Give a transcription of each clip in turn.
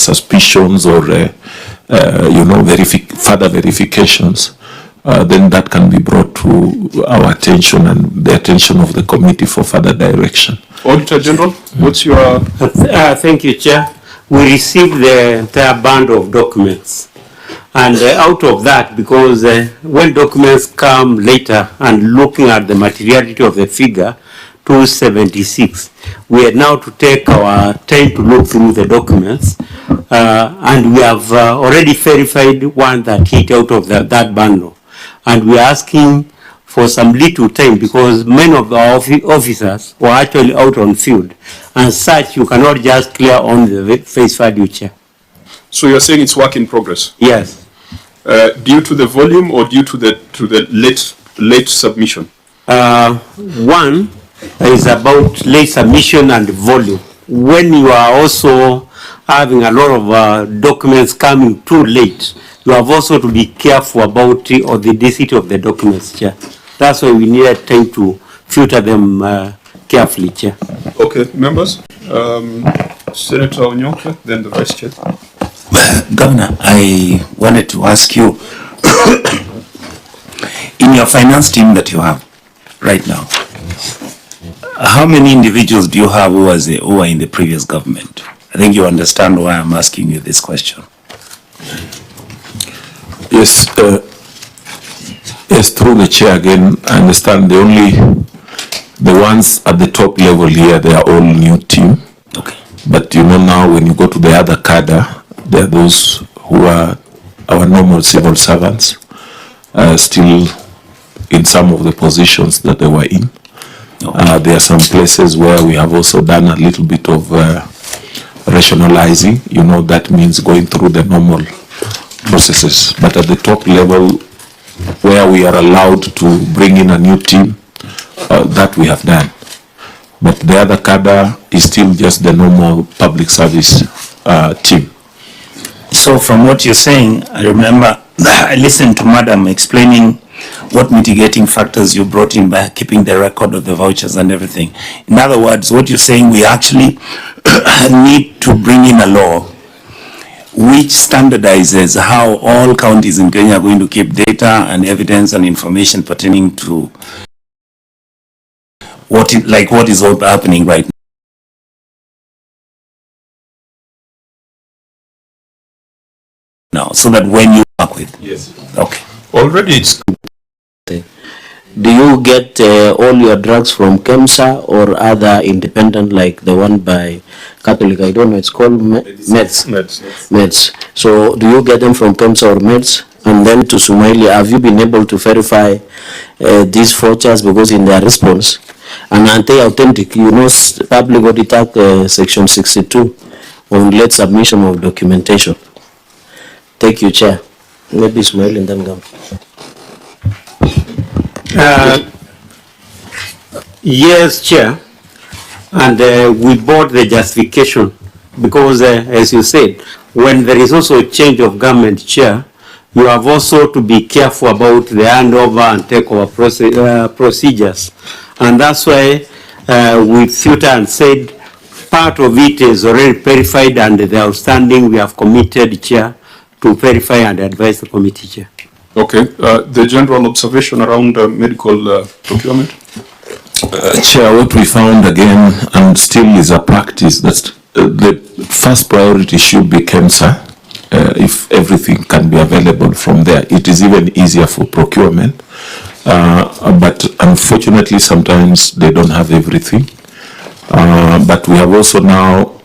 suspicions or further verifications, then that can be brought to our attention and the attention of the committee for further direction. Auditor General, what's your... Thank you, Chair. We received the entire bundle of documents. And out of that, because when documents come later and looking at the materiality of the figure, 276, we are now to take our time to look through the documents. And we have already verified one that hit out of that bundle. And we are asking for some little time because many of our officers were actually out on field. And such, you cannot just clear on the face value, Chair. So you're saying it's work in progress? Yes. Due to the volume or due to the late submission? One is about late submission and volume. When you are also having a lot of documents coming too late, you have also to be careful about the density of the documents, Chair. That's why we needed time to filter them carefully, Chair. Okay, members. Senator Onyonka, then the Vice Chair. Governor, I wanted to ask you, in your finance team that you have right now, how many individuals do you have who were in the previous government? I think you understand why I'm asking you this question. Yes, yes, through the chair again, I understand the ones at the top level here, they are all new team. Okay. But you know now when you go to the other cadre, there are those who are our normal civil servants, still in some of the positions that they were in. Okay. There are some places where we have also done a little bit of rationalizing. You know, that means going through the normal processes. But at the top level, where we are allowed to bring in a new team, that we have done. But the other cadre is still just the normal public service team. So from what you're saying, I remember I listened to Madam explaining what mitigating factors you brought in by keeping the record of the vouchers and everything. In other words, what you're saying, we actually need to bring in a law which standardizes how all counties in Kenya are going to keep data and evidence and information pertaining to what is all happening right now, so that when you work with. Yes. Okay. Already it's... Do you get all your drugs from KEMSA or other independent, like the one by Catholic? I don't know, it's called Meds. So do you get them from KEMSA or Meds? And then to Sumaili, have you been able to verify these vouchers? Because in their response, and aren't they authentic? You know, Public Audit Act Section 62 on late submission of documentation. Thank you, Chair. Maybe Sumaili and then go. Yes, Chair, and we bought the justification because, as you said, when there is also a change of government, Chair, you have also to be careful about the handover and takeover procedures, and that's why we filtered and said part of it is already verified and the outstanding we have committed, Chair, to verify and advise the committee, Chair. Okay, the general observation around medical procurement? Chair, what we found again, and still is a practice, that the first priority should be KEMSA. If everything can be available from there, it is even easier for procurement. But unfortunately, sometimes they don't have everything. But we have also now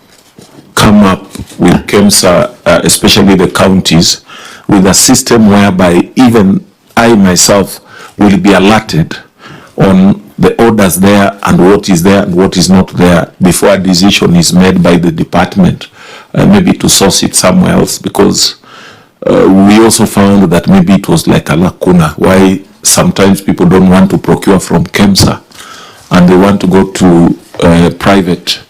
come up with KEMSA, especially the counties, with a system whereby even I myself will be alerted on the orders there and what is there and what is not there before a decision is made by the department, maybe to source it somewhere else, because we also found that maybe it was like a lacuna, why sometimes people don't want to procure from KEMSA and they want to go to private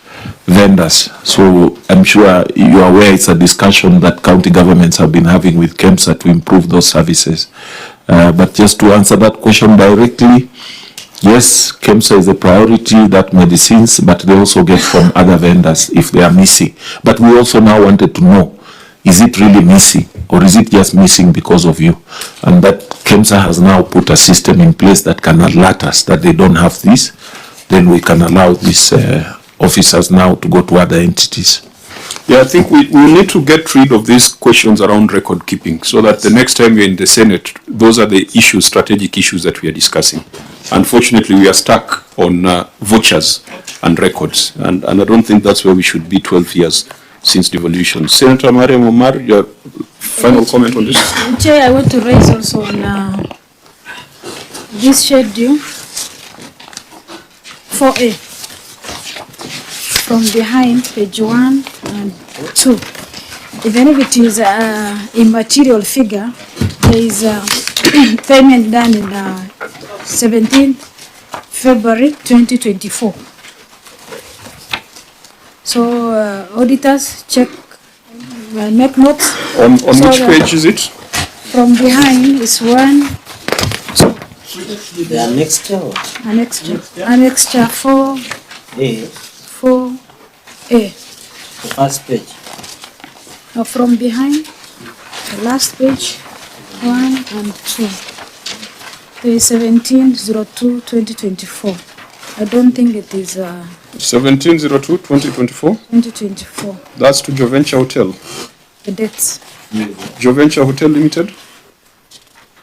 vendors. So I'm sure you are aware it's a discussion that county governments have been having with KEMSA to improve those services. But just to answer that question directly, yes, KEMSA is a priority, that medicines, but they also get from other vendors if they are missing. But we also now wanted to know is it really missing, or is it just missing because of you? And that KEMSA has now put a system in place that can alert us that they don't have this. Then we can allow these officers now to go to other entities. Yeah, I think we need to get rid of these questions around record keeping so that the next time we're in the Senate, those are the issues, strategic issues that we are discussing. Unfortunately, we are stuck on vouchers and records, and I don't think that's where we should be 12 years since devolution. Senator Mariam Omar, your final comment on this? Chair, I want to raise also on this schedule 4A. From behind, page 1 and 2. Even if it is a immaterial figure, there is a payment done in 17th February 2024. So auditors check, make notes. On So which page is it? From behind is 1, 2. The annexure. Annexure 4A. The first page. From behind, the last page, 1 and 2. There is 17/02/2024. I don't think it is 17/02/2024. 2024. That's to Joventure Hotel. The dates. Joventure Hotel Limited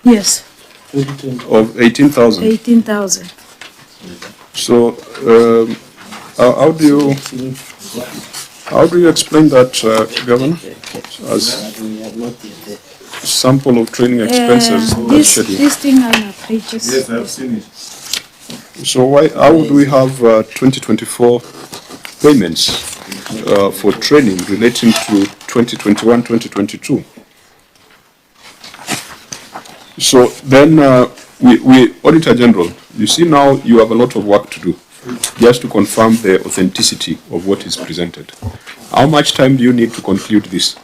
Yes, of 18,000. 18,000. So how do you explain that, Governor, as sample of training expenses? This thing are not pages. Yes, I've seen it. So how would we have 2024 payments for training relating to 2021-2022? So then we Auditor General, you see now you have a lot of work to do just to confirm the authenticity of what is presented. How much time do you need to conclude this?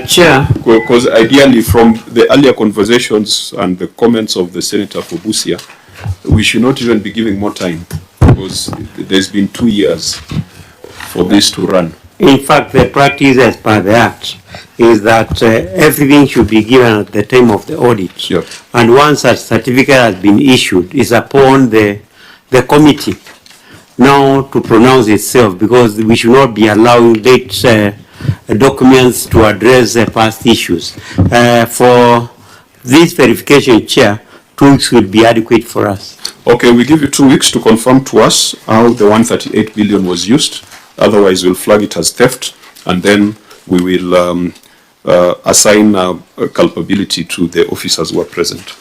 Chair. Because ideally from the earlier conversations and the comments of the Senator for Busia, we should not even be giving more time because there's been 2 years for this to run. In fact, the practice as per the Act is that everything should be given at the time of the audit. Yep. And once a certificate has been issued, it's upon the committee now to pronounce itself, because we should not be allowing late documents to address the past issues. For this verification, Chair, 2 weeks will be adequate for us. Okay, we give you 2 weeks to confirm to us how the 138 billion was used. Otherwise, we'll flag it as theft, and then we will assign culpability to the officers who are present.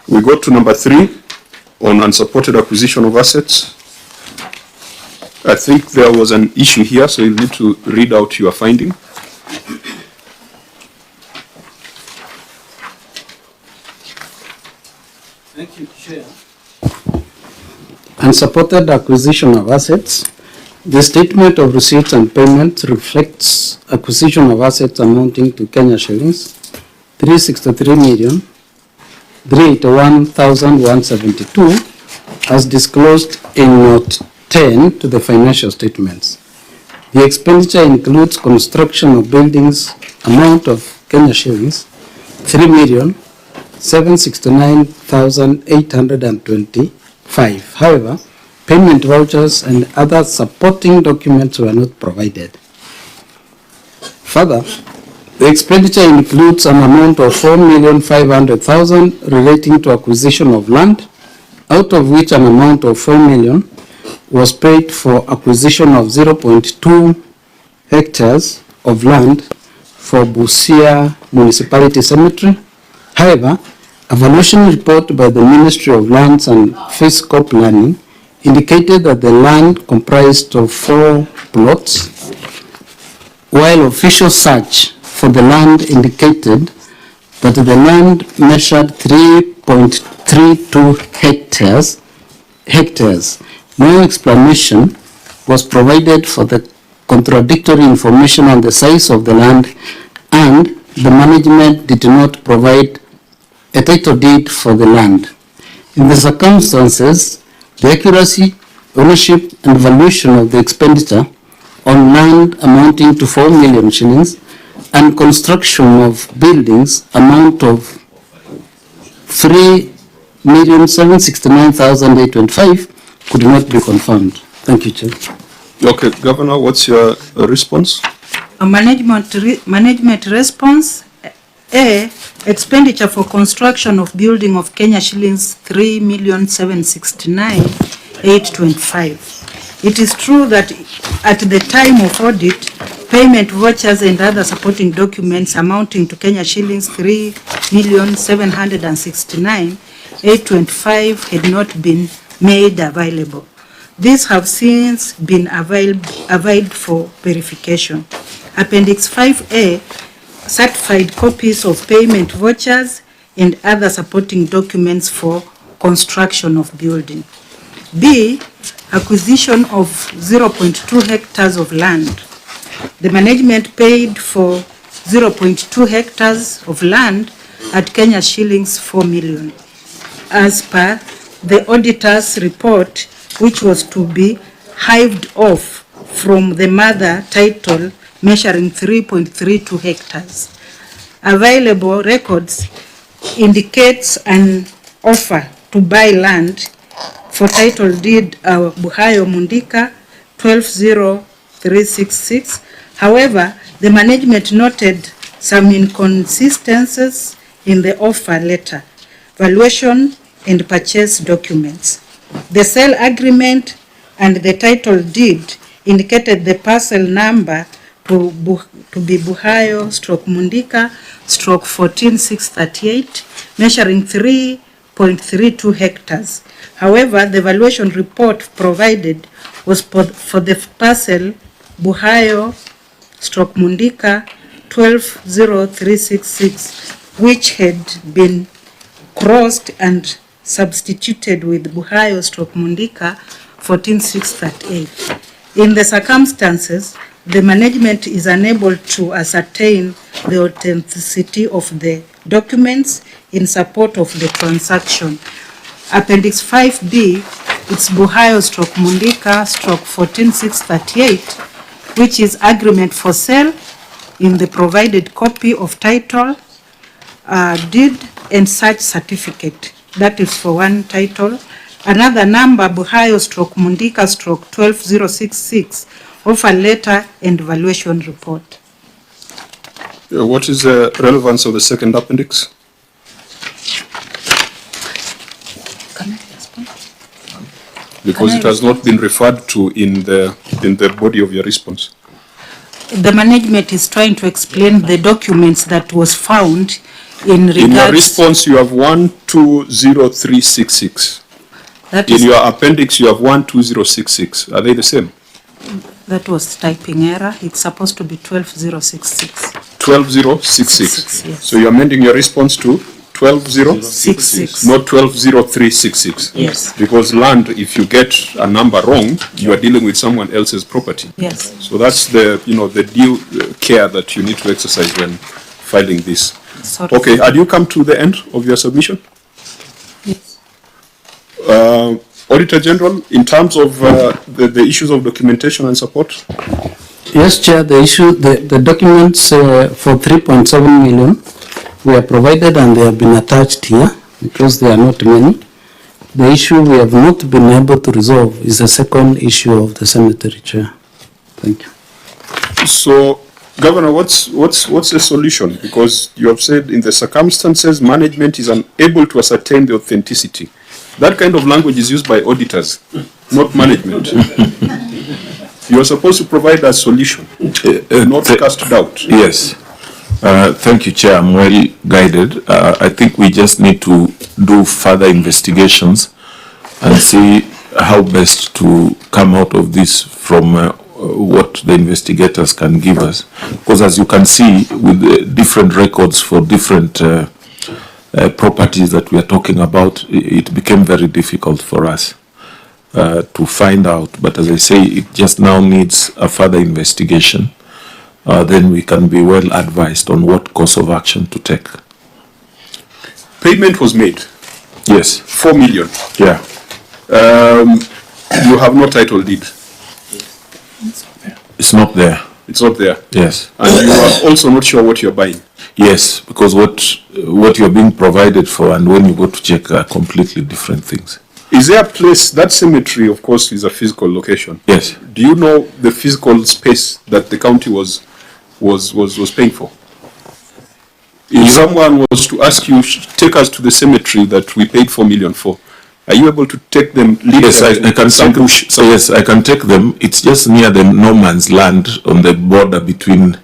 We go to number 3 on unsupported acquisition of assets. I think there was an issue here, so you need to read out your finding. Thank you, Chair. Unsupported acquisition of assets. The statement of receipts and payments reflects acquisition of assets amounting to Kenya shillings 363,381,172 as disclosed in Note 10 to the financial statements. The expenditure includes construction of buildings amount of Kenya shillings 3,769,825. However, payment vouchers and other supporting documents were not provided. Further, the expenditure includes an amount of 4,500,000 relating to acquisition of land, out of which an amount of 4 million was paid for acquisition of 0.2 hectares of land for Busia Municipality Cemetery. However, a valuation report by the Ministry of Lands and Fiscal Planning indicated that the land comprised of 4 plots, while official search for the land indicated that the land measured 3.32 hectares. No explanation was provided for the contradictory information on the size of the land, and the management did not provide a title deed for the land. In the circumstances, the accuracy, ownership, and valuation of the expenditure on land amounting to 4 million shillings and construction of buildings amount of 3,769,825 could not be confirmed. Thank you, Chair. Okay, Governor, what's your response? A management response. A, expenditure for construction of building of Kenya shillings 3,769,825. It is true that at the time of audit, payment vouchers and other supporting documents amounting to Kenya shillings 3,769,825 had not been made available. These have since been availed for verification. Appendix 5A, certified copies of payment vouchers and other supporting documents for construction of building. B, acquisition of 0.2 hectares of land. The management paid for 0.2 hectares of land at Kenya shillings 4 million. As per the auditor's report, which was to be hived off from the mother title measuring 3.32 hectares. Available records indicates an offer to buy land for title deed Buhayo Mundika 120366. However, the management noted some inconsistencies in the offer letter, valuation and purchase documents. The sale agreement and the title deed indicated the parcel number to be Buhayo/Mundika/ 14638, measuring 3.32 hectares. However, the valuation report provided was for the parcel Buhayo/Mundika 120366, which had been crossed and substituted with Buhayo/Mundika 14638. In the circumstances, the management is unable to ascertain the authenticity of the documents in support of the transaction. Appendix 5B, it's Buhayo/Mundika 14638, which is agreement for sale in the provided copy of title, deed and such certificate. That is for one title. Another number, Buhayo/Mundika 12066, offer letter and valuation report. What is the relevance of the second appendix? Can I respond? Because it has not been referred to in the body of your response. The management is trying to explain the documents that was found in regards. In your response, you have 120366. That In is, your appendix, you have 12066. Are they the same? that was typing error. It's supposed to be 12066. 12066. Yes. So you're amending your response to 12066, 66. not 120366. Yes. Because land, if you get a number wrong, you are dealing with someone else's property. Yes. So that's the due care that you need to exercise when filing this. Sorry. Okay, had you come to the end of your submission? Yes. Auditor General, in terms of the issues of documentation and support? Yes, Chair, the documents for 3.7 million were provided and they have been attached here because there are not many. The issue we have not been able to resolve is the second issue of the cemetery, Chair. Thank you. So, Governor, what's the solution? Because you have said in the circumstances, management is unable to ascertain the authenticity. That kind of language is used by auditors, not management. You are supposed to provide a solution, not cast doubt. Yes. Thank you, Chair. I'm well guided. I think we just need to do further investigations and see how best to come out of this from what the investigators can give us. Because as you can see, with different records for different properties that we are talking about, it became very difficult for us to find out. But as I say, it just now needs a further investigation. Then we can be well advised on what course of action to take. Payment was made. Yes. 4 million. Yeah. You have no title deed. It's not there. It's not there. Yes. And you are also not sure what you're buying. Yes, because what you're being provided for and when you go to check are completely different things. Is there a place, that cemetery, of course, is a physical location. Yes. Do you know the physical space that the county was paying for? If someone was to ask you, take us to the cemetery that we paid 4 million for, are you able to take them? Yes, I can yes, I can take them. It's just near the no man's land on the border between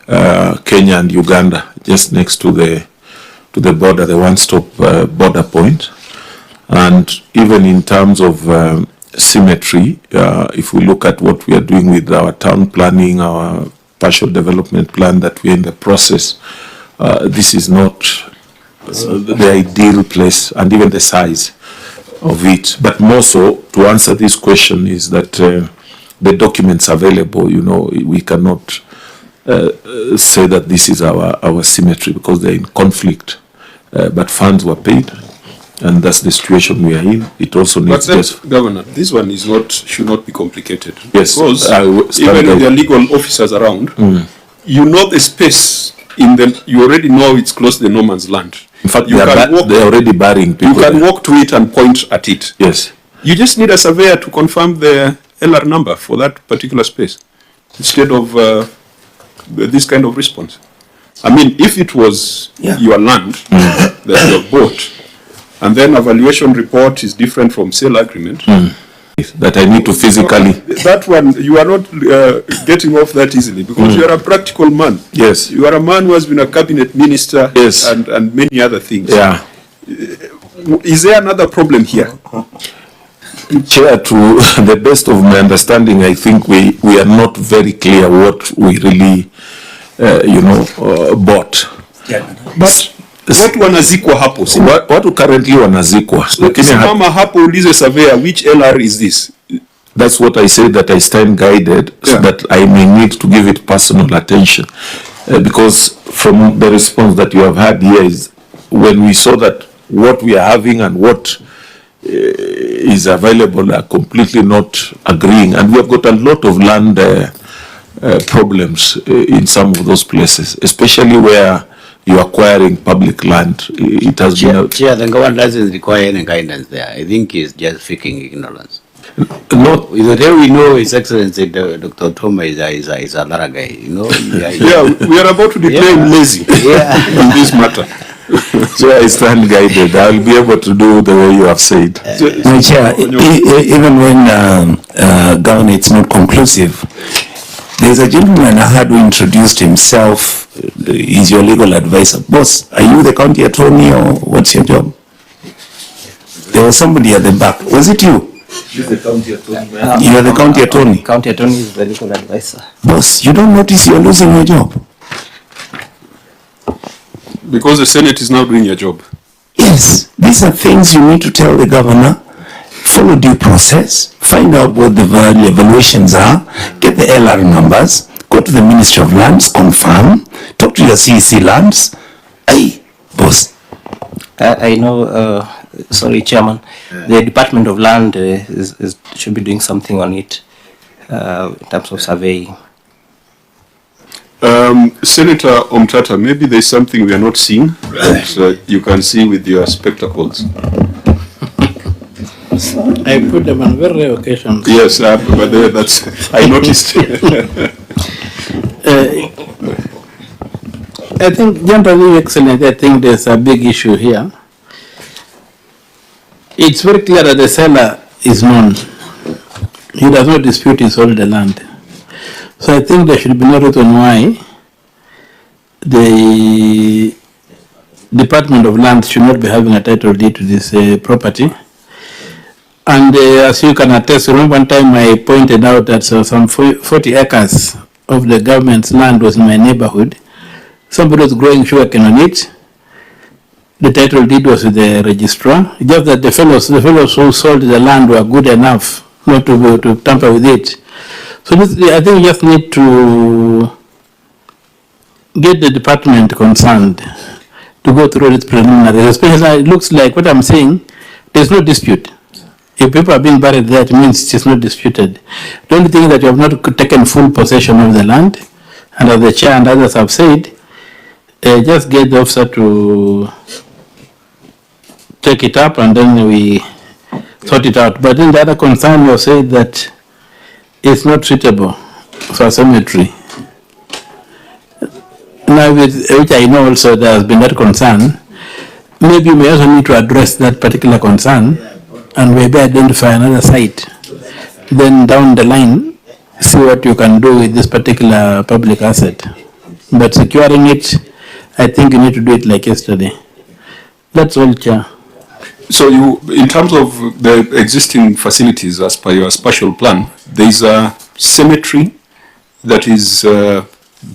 Kenya and Uganda, just next to the border, the one-stop border point. And even in terms of symmetry, if we look at what we are doing with our town planning, our partial development plan that we're in the process, this is not the ideal place, and even the size of it. But more so, to answer this question, is that the documents available, you know, we cannot say that this is our symmetry because they're in conflict. But funds were paid, and that's the situation we are in. It also needs... But Governor, this one is should not be complicated. Yes. Because even if there are legal officers around, you know the space you already know it's close to the no man's land. In fact, they're already burying people. You can walk to it and point at it. Yes. You just need a surveyor to confirm the LR number for that particular space instead of this kind of response. I mean, if it was your land that you have bought, and then a valuation report is different from sale agreement, that I need to physically... That one, you are not getting off that easily because you are a practical man. Yes. You are a man who has been a cabinet minister and many other things. Yeah. Is there another problem here? Chair, to the best of my understanding, I think we are not very clear what we really, bought. But watu wanazikwa hapo. Watu currently wanazikwa. Ukisimama hapo ulize surveyor, which LR is this? That's what I said, that I stand guided, so that I may need to give it personal attention. Because from the response that you have had here is, when we saw that what we are having and what is available are completely not agreeing. And we have got a lot of land problems in some of those places, especially where you're acquiring public land. It has been... Chair, the government doesn't require any guidance there. I think it's just faking ignorance. No, whatever we know, His Excellency Dr. Otuoma is a Lara guy, you know. We are about to declare him lazy in this matter. So I stand guided. I'll be able to do the way you have said. My Chair, even when Governor, it's not conclusive, there's a gentleman I had who introduced himself. He's your legal advisor. Boss, are you the county attorney or what's your job? There was somebody at the back. Was it you? You're the county attorney. You are the county attorney. County attorney is the legal advisor. Boss, you don't notice you're losing your job? Because the Senate is now doing your job. Yes, these are things you need to tell the governor. Follow due process, find out what the value evaluations are, get the LR numbers, go to the Ministry of Lands, confirm, talk to your CEC lands. Hey, boss. I know, sorry, Chairman, the Department of Land should be doing something on it in terms of surveying. Senator Omtata, maybe there's something we are not seeing that you can see with your spectacles. I put them on very rare occasions. Yes, but that's I noticed. I think, generally, excellent. I think there's a big issue here. It's very clear that the seller is known. He does not dispute he sold the land. So I think there should be no reason why the Department of Land should not be having a title deed to this property. And as you can attest, remember one time I pointed out that some 40 acres of the government's land was in my neighborhood. Somebody was growing sugarcane on it. The title deed was with the registrar. Just that the fellows who sold the land were good enough not to tamper with it. So this, I think we just need to get the department concerned to go through its preliminaries. Especially it looks like what I'm saying, there's no dispute. If people are being buried there, it means it is not disputed. Don't think that you have not taken full possession of the land, and as the chair and others have said, just get the officer to take it up and then we sort it out. But then the other concern was said that it's not suitable for cemetery. Now, which I know also there has been that concern, maybe we also need to address that particular concern and maybe identify another site. Then down the line, see what you can do with this particular public asset. But securing it, I think you need to do it like yesterday. That's all, Chair. So you, in terms of the existing facilities as per your spatial plan, there is a cemetery that is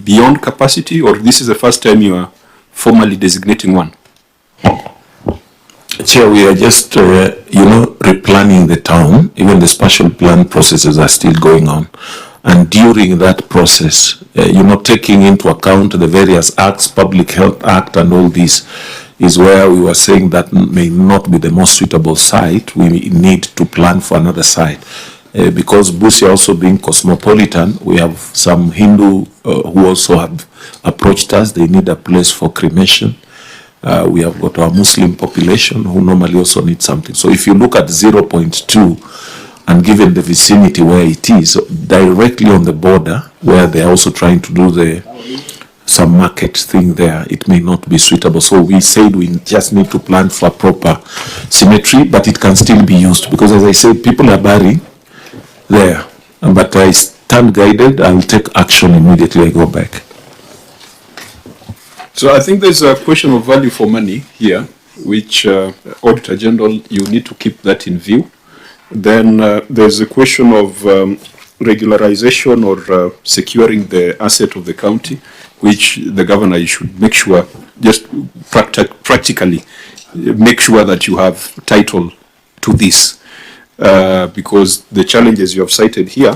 beyond capacity, or this is the first time you are formally designating one? Chair, we are just, replanning the town. Even the spatial plan processes are still going on. And during that process, taking into account the various acts, Public Health Act and all this, is where we were saying that may not be the most suitable site. We need to plan for another site. Because Busia also being cosmopolitan, we have some Hindu who also have approached us. They need a place for cremation. We have got our Muslim population who normally also need something. So if you look at 0.2, and given the vicinity where it is, directly on the border, where they're also trying to do some market thing there, it may not be suitable. So we said we just need to plan for a proper cemetery, but it can still be used. Because as I said, people are buried there. But I stand guided, I will take action immediately I go back. So I think there's a question of value for money here, which Auditor General, you need to keep that in view. Then there's a question of regularization or securing the asset of the county, which the governor should make sure, just practically make sure that you have title to this, because the challenges you have cited here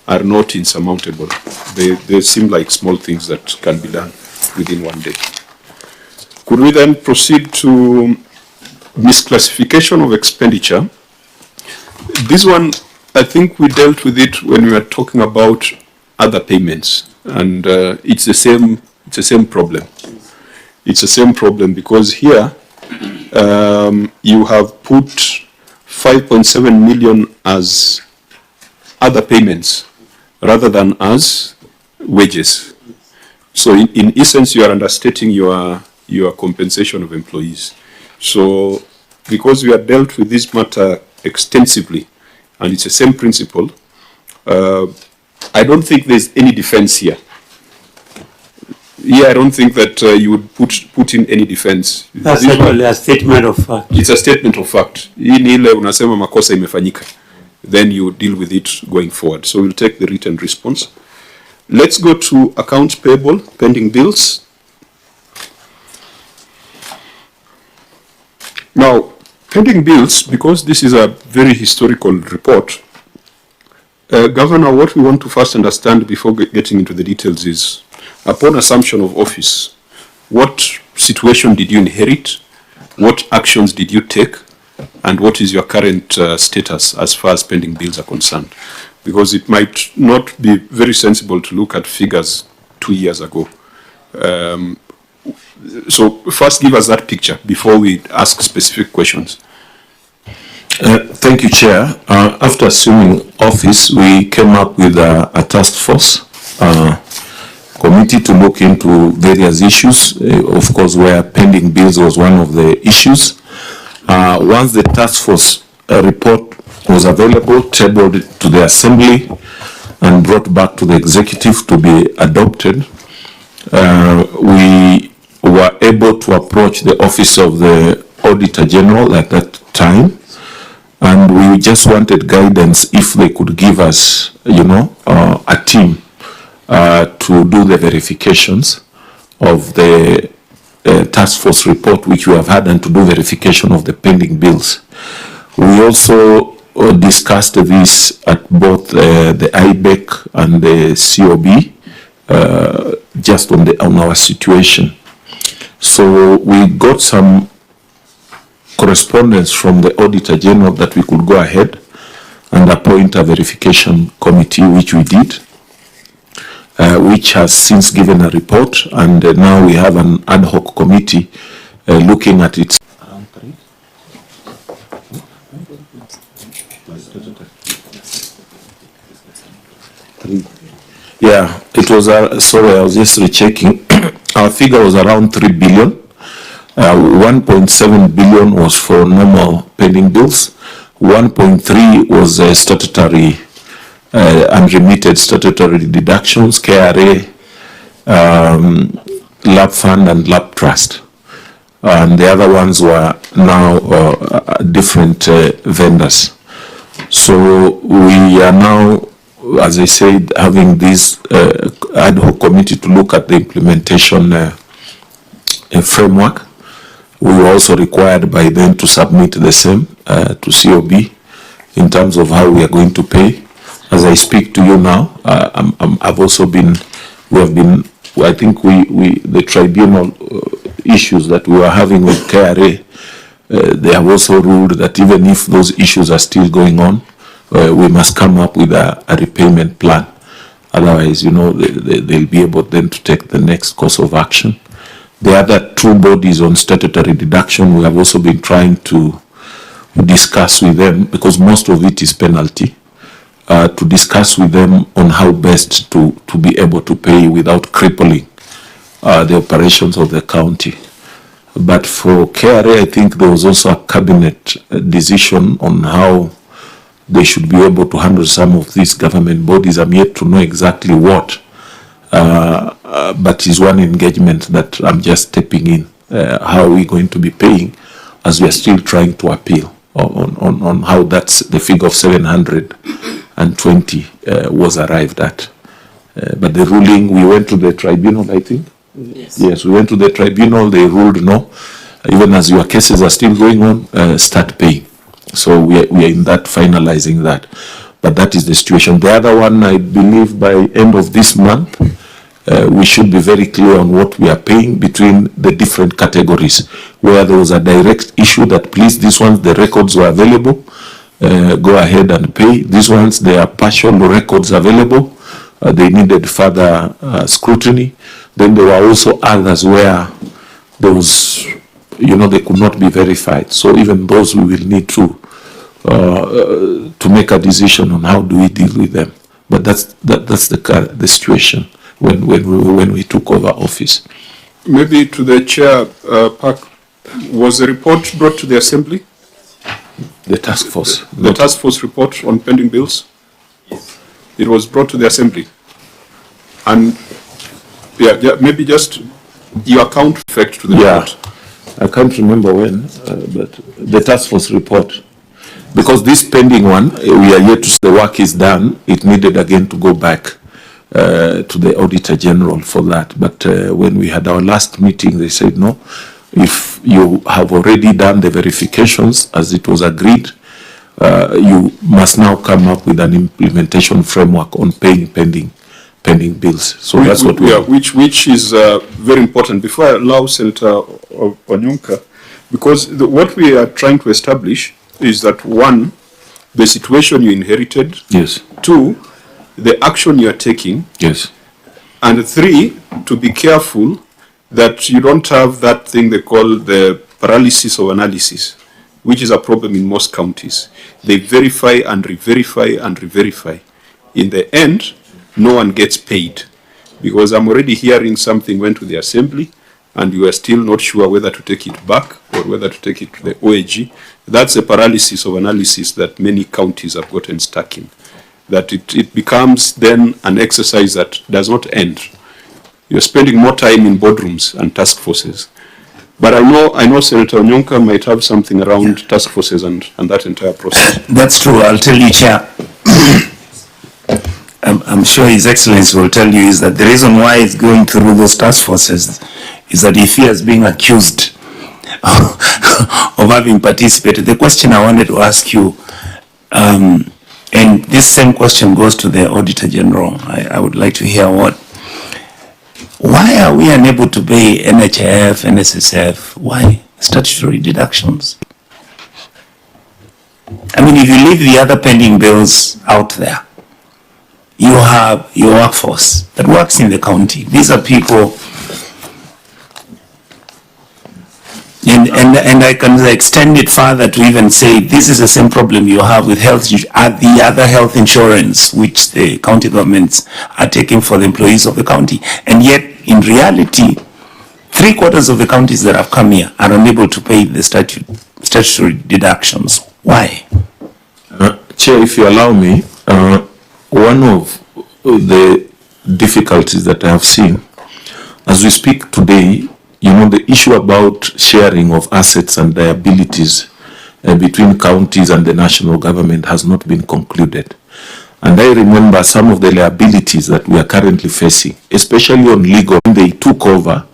are not insurmountable. They seem like small things that can be done within one day. Could we then proceed to misclassification of expenditure? This one, I think we dealt with it when we were talking about other payments, and it's the same problem. It's the same problem because here you have put 5.7 million as other payments rather than as wages. So in essence, you are understating your compensation of employees. So because we have dealt with this matter extensively, and it's the same principle, I don't think there's any defense here. Yeah, I don't think that you would put in any defense. That's actually a statement of fact. It's a statement of fact. Hii ni ile unasema makosa imefanyika. Then you deal with it going forward. So we'll take the written response. Let's go to accounts payable, pending bills. Now, pending bills, because this is a very historical report, Governor, what we want to first understand before getting into the details is, upon assumption of office, what situation did you inherit, what actions did you take, and what is your current status as far as pending bills are concerned? Because it might not be very sensible to look at figures 2 years ago. So first give us that picture before we ask specific questions. Thank you, Chair. After assuming office, we came up with a task force committee to look into various issues, of course, where pending bills was one of the issues. Once the task force report was available, tabled it to the Assembly and brought back to the Executive to be adopted, we were able to approach the Office of the Auditor General at that time, and we just wanted guidance if they could give us, a team to do the verifications of the task force report which we have had, and to do verification of the pending bills. We also discussed this at both the IBEC and the COB, just on our situation. So we got some correspondence from the Auditor General that we could go ahead and appoint a verification committee, which we did, which has since given a report, and now we have an ad hoc committee looking at it. Yeah, it was, sorry, I was just rechecking. Our figure was around 3 billion. 1.7 billion was for normal pending bills. 1.3 was statutory, unremitted statutory deductions, KRA, lab fund and lab trust. And the other ones were now different vendors. So we are now, as I said, having this ad hoc committee to look at the implementation framework. We were also required by them to submit the same to COB in terms of how we are going to pay. As I speak to you now, I've also been, we have been, I think the tribunal issues that we were having with KRA, they have also ruled that even if those issues are still going on, we must come up with a repayment plan. Otherwise, you know, they'll be able then to take the next course of action. The other two bodies on statutory deduction, we have also been trying to discuss with them, because most of it is penalty, to discuss with them on how best to be able to pay without crippling the operations of the county. But for KRA, I think there was also a cabinet decision on how they should be able to handle some of these government bodies. I'm yet to know exactly what, but is one engagement that I'm just stepping in. How are we going to be paying, as we are still trying to appeal on how that's the figure of 720 was arrived at. But the ruling, we went to the tribunal, I think. Yes, we went to the tribunal, they ruled no. Even as your cases are still going on, start paying. So we are in that, finalizing that. But that is the situation. The other one, I believe by end of this month, we should be very clear on what we are paying between the different categories. Where there was a direct issue that, please, these ones, the records were available, go ahead and pay. These ones, there are partial records available. They needed further scrutiny. Then there were also others where there was, you know, they could not be verified. So even those we will need to make a decision on how do we deal with them. But that's the situation when we took over office. Maybe to the chair, Park, was the report brought to the assembly? The task force. The task force report on pending bills? Yes. It was brought to the assembly. And yeah, maybe just your account effect to the report. I can't remember when, but the task force report. Because this pending one, we are yet to, the work is done, it needed again to go back to the Auditor General for that. But when we had our last meeting, they said, no, if you have already done the verifications as it was agreed, you must now come up with an implementation framework on paying pending bills. So that's what we are. Which is very important. Before I allow Senator Onyonka, because what we are trying to establish is that, one, the situation you inherited. Yes. Two, the action you are taking. Yes. And three, to be careful that you don't have that thing they call the paralysis of analysis, which is a problem in most counties. They verify and re-verify and re-verify. In the end, no one gets paid, because I'm already hearing something went to the assembly and you are still not sure whether to take it back or whether to take it to the OAG. That's a paralysis of analysis that many counties have gotten stuck in. That it becomes then an exercise that does not end. You're spending more time in boardrooms and task forces. But I know Senator Onyonka might have something around task forces and that entire process. That's true. I'll tell you, Chair. I'm sure His Excellency will tell you is that the reason why it's going through those task forces is that he fears being accused of having participated. The question I wanted to ask you, and this same question goes to the Auditor General. I would like to hear why are we unable to pay NHIF, NSSF? Why? Statutory deductions. I mean, if you leave the other pending bills out there, you have your workforce that works in the county. These are people, and I can extend it further to even say this is the same problem you have with health, the other health insurance which the county governments are taking for the employees of the county. And yet, in reality, 3/4 of the counties that have come here are unable to pay the statutory deductions. Why? Chair, if you allow me, one of the difficulties that I have seen as we speak today, you know, the issue about sharing of assets and liabilities between counties and the national government has not been concluded. And I remember some of the liabilities that we are currently facing, especially on legal, when they took over,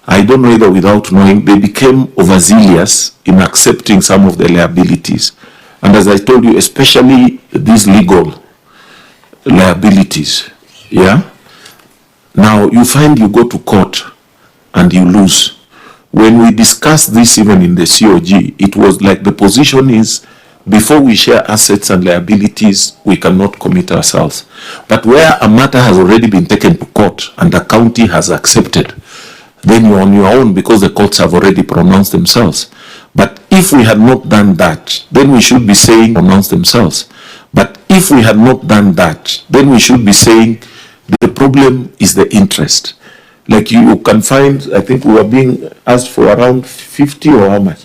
I don't know whether without knowing, they became overzealous in accepting some of the liabilities. And as I told you, especially these legal liabilities, yeah? Now, you find you go to court and you lose. When we discussed this even in the COG, it was like the position is, before we share assets and liabilities, we cannot commit ourselves. But where a matter has already been taken to court and the county has accepted, then you're on your own because the courts have already pronounced themselves. But if we had not done that, then we should be saying pronounce themselves. But if we had not done that, then we should be saying the problem is the interest. Like you can find, I think we were being asked for around 50 or how much?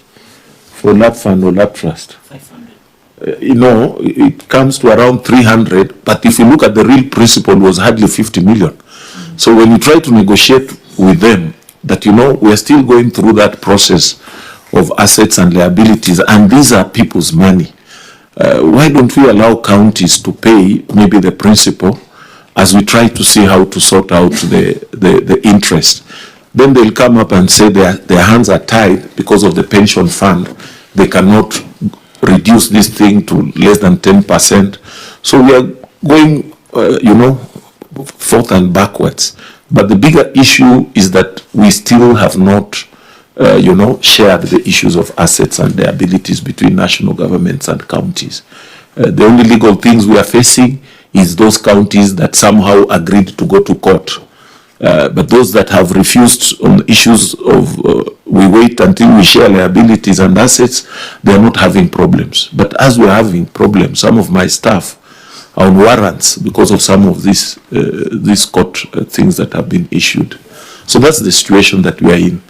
For lab fund or lab trust? 500. You know, it comes to around 300, but if you look at the real principal, was hardly 50 million. So when you try to negotiate with them, that, you know, we are still going through that process of assets and liabilities, and these are people's money. Why don't we allow counties to pay maybe the principal as we try to see how to sort out the interest? Then they'll come up and say their hands are tied because of the pension fund. They cannot reduce this thing to less than 10%. So we are going, you know, forth and backwards. But the bigger issue is that we still have not you know, shared the issues of assets and liabilities between national governments and counties. The only legal things we are facing is those counties that somehow agreed to go to court. But those that have refused on issues of we wait until we share liabilities and assets, they are not having problems. But as we are having problems, some of my staff are on warrants because of some of these court things that have been issued. So that's the situation that we are in.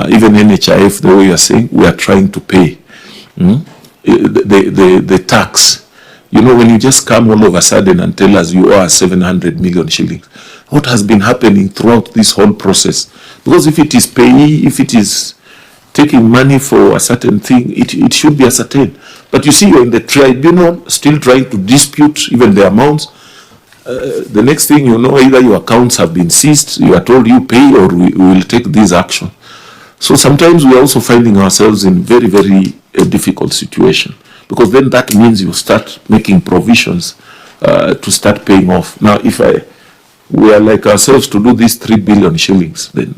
Even NHIF, the way you are saying, we are trying to pay the tax. You know, when you just come all of a sudden and tell us you owe us 700 million shillings, what has been happening throughout this whole process? Because if it is payee, if it is taking money for a certain thing, it should be ascertained. But you see, you're in the tribunal still trying to dispute even the amounts. The next thing you know, either your accounts have been seized, you are told you pay, or we will take this action. So sometimes we are also finding ourselves in very, very difficult situation, because then that means you start making provisions to start paying off. Now, if we are like ourselves to do these 3 billion shillings, then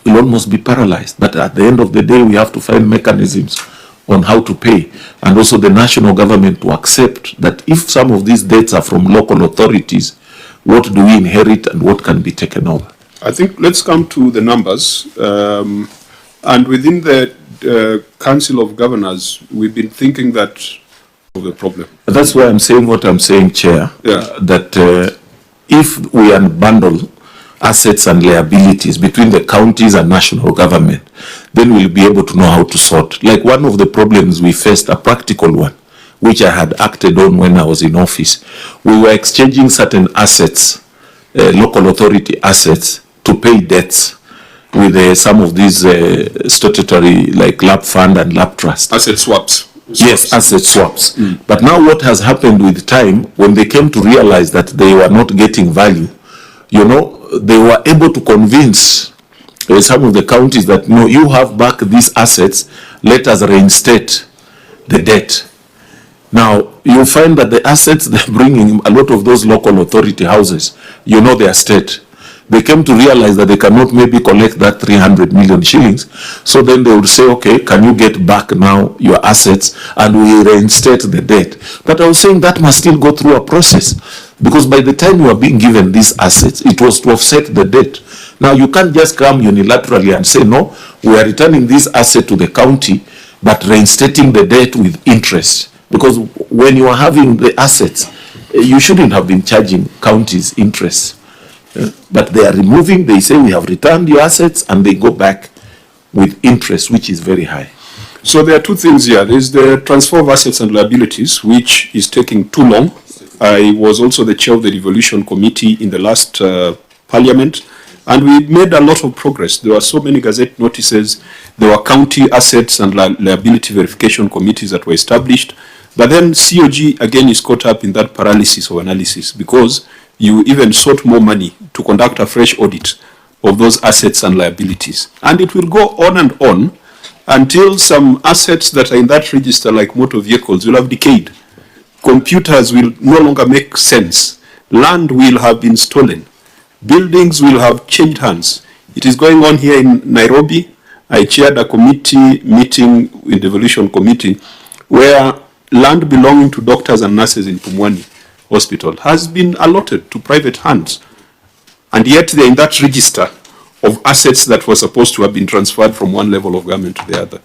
we'll almost be paralyzed. But at the end of the day, we have to find mechanisms on how to pay, and also the national government to accept that if some of these debts are from local authorities, what do we inherit and what can be taken over? I think let's come to the numbers. And within the Council of Governors, we've been thinking that of the problem. That's why I'm saying what I'm saying, Chair, that if we unbundle assets and liabilities between the counties and national government, then we'll be able to know how to sort. Like one of the problems we faced, a practical one, which I had acted on when I was in office, we were exchanging certain assets, local authority assets, to pay debts with some of these statutory, like lab fund and lab trust. Asset swaps. Yes, asset swaps. But now what has happened with time, when they came to realize that they were not getting value, you know, they were able to convince some of the counties that, no, you have back these assets, let us reinstate the debt. Now, you'll find that the assets they're bringing, a lot of those local authority houses, you know, they are state. they came to realize that they cannot maybe collect that 300 million shillings. So then they would say, okay, can you get back now your assets and we reinstate the debt? But I was saying that must still go through a process, because by the time you are being given these assets, it was to offset the debt. Now you can't just come unilaterally and say, no, we are returning this asset to the county, but reinstating the debt with interest. Because when you are having the assets, you shouldn't have been charging counties interest. But they are removing, they say we have returned your assets, and they go back with interest, which is very high. So there are two things here. There's the transfer of assets and liabilities, which is taking too long. I was also the chair of the devolution committee in the last parliament, and we made a lot of progress. There were so many gazette notices. There were county assets and liability verification committees that were established. But then COG again is caught up in that paralysis of analysis, because you even sought more money to conduct a fresh audit of those assets and liabilities. And it will go on and on until some assets that are in that register, like motor vehicles, will have decayed. Computers will no longer make sense. Land will have been stolen. Buildings will have changed hands. It is going on here in Nairobi. I chaired a committee meeting with the devolution committee where land belonging to doctors and nurses in Pumwani Hospital has been allotted to private hands. And yet they're in that register of assets that were supposed to have been transferred from one level of government to the other.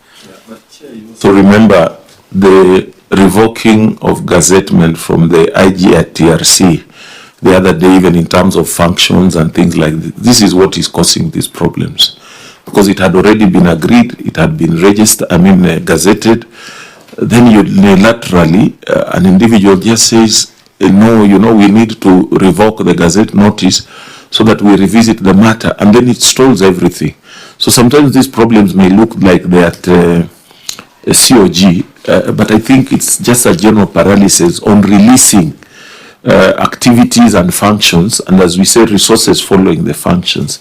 So remember, the revoking of gazettement from the IG at TRC the other day, even in terms of functions and things like this, this is what is causing these problems. Because it had already been agreed, it had been registered, gazetted. Then unilaterally, an individual just says, no, we need to revoke the gazette notice so that we revisit the matter, and then it stalls everything. So sometimes these problems may look like they're at COG, but I think it's just a general paralysis on releasing activities and functions, and as we say, resources following the functions.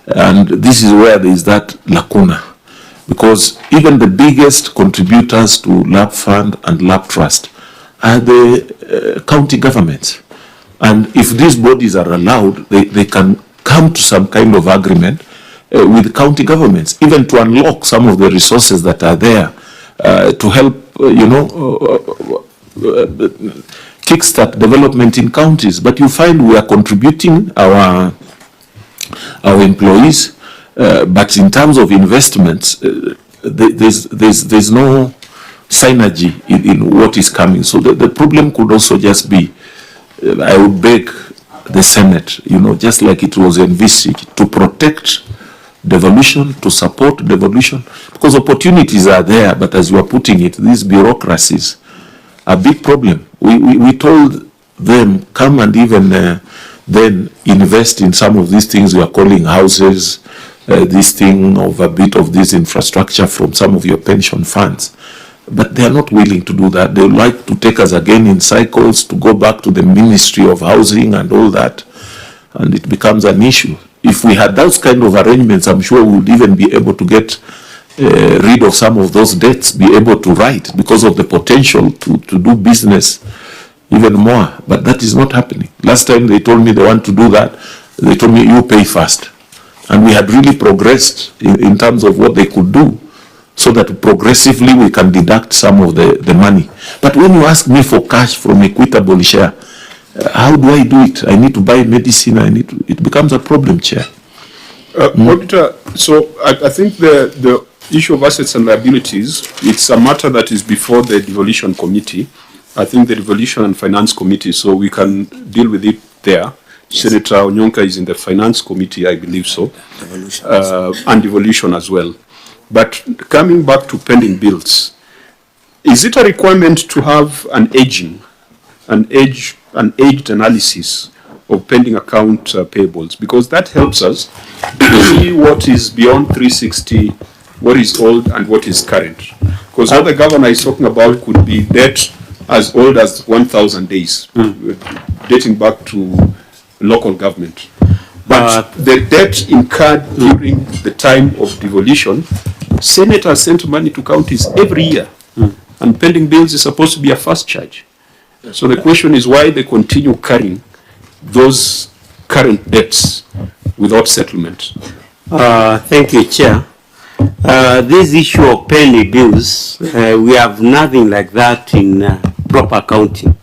And this is where there is that lacuna, because even the biggest contributors to LAP Fund and LAP Trust are the county governments. And if these bodies are allowed, they can come to some kind of agreement with county governments, even to unlock some of the resources that are there to help, kickstart development in counties. But you find we are contributing our employees, but in terms of investments, there's no synergy in what is coming. So the problem could also just be, I would beg the Senate, just like it was envisaged, to protect devolution, to support devolution, because opportunities are there, but as you are putting it, these bureaucracies are a big problem. We told them, come and even then invest in some of these things you are calling houses, this thing of a bit of this infrastructure from some of your pension funds. But they are not willing to do that. They would like to take us again in cycles, to go back to the Ministry of Housing and all that. And it becomes an issue. If we had those kind of arrangements, I'm sure we would even be able to get rid of some of those debts, be able to write, because of the potential to do business even more. But that is not happening. Last time they told me they want to do that, they told me, you pay first. And we had really progressed in terms of what they could do, so that progressively we can deduct some of the money. But when you ask me for cash from equitable share, how do I do it? I need to buy medicine. It becomes a problem, Chair. Auditor, so I think the issue of assets and liabilities, it's a matter that is before the devolution committee. I think the devolution and finance committee, so we can deal with it there. Yes. Senator Onyonka is in the finance committee, I believe so. And devolution as well. But coming back to pending bills, is it a requirement to have an aged analysis of pending account payables? Because that helps us to see what is beyond 360, what is old and what is current. Because what the governor is talking about could be debt as old as 1,000 days, dating back to local government. But the debt incurred during the time of devolution, senators sent money to counties every year, and pending bills is supposed to be a fast charge. So the question is why they continue carrying those current debts without settlement. Thank you, Chair. This issue of penny bills, we have nothing like that in proper accounting.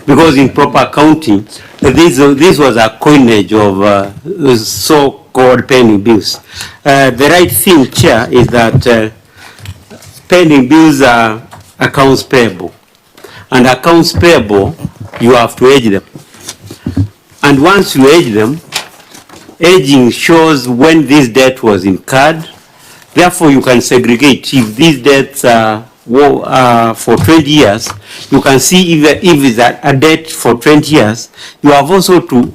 Because in proper accounting, this was a coinage of so-called penny bills. The right thing, Chair, is that penny bills are accounts payable. And accounts payable, you have to age them. And once you age them, aging shows when this debt was incurred. Therefore, you can segregate. If these debts are for 20 years, you can see if it's a debt for 20 years, you have also to,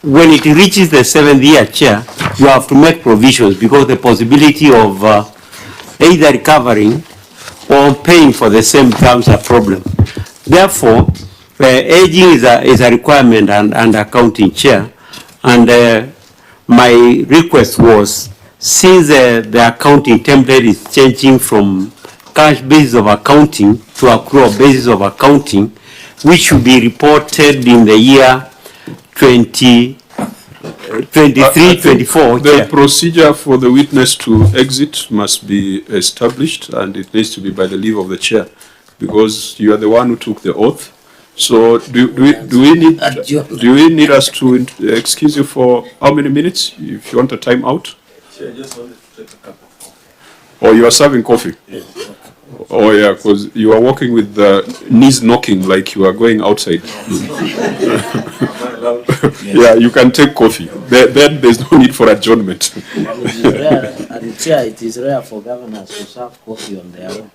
when it reaches the 7th year, Chair, you have to make provisions because the possibility of either recovering or paying for the same becomes a problem. Therefore, aging is a requirement and accounting, Chair. And my request was, since the accounting template is changing from cash basis of accounting to accrual basis of accounting, which should be reported in the year 2023-24. The procedure for the witness to exit must be established, and it needs to be by the leave of the chair, because you are the one who took the oath. So do we need us to excuse you for how many minutes? If you want a time out? I just wanted to take a cup of coffee. Or you are serving coffee? Yes. Oh yeah, because you are walking with the knees knocking like you are going outside. Yeah, you can take coffee. Then there's no need for adjournment. It is rare for governors to serve coffee on their own.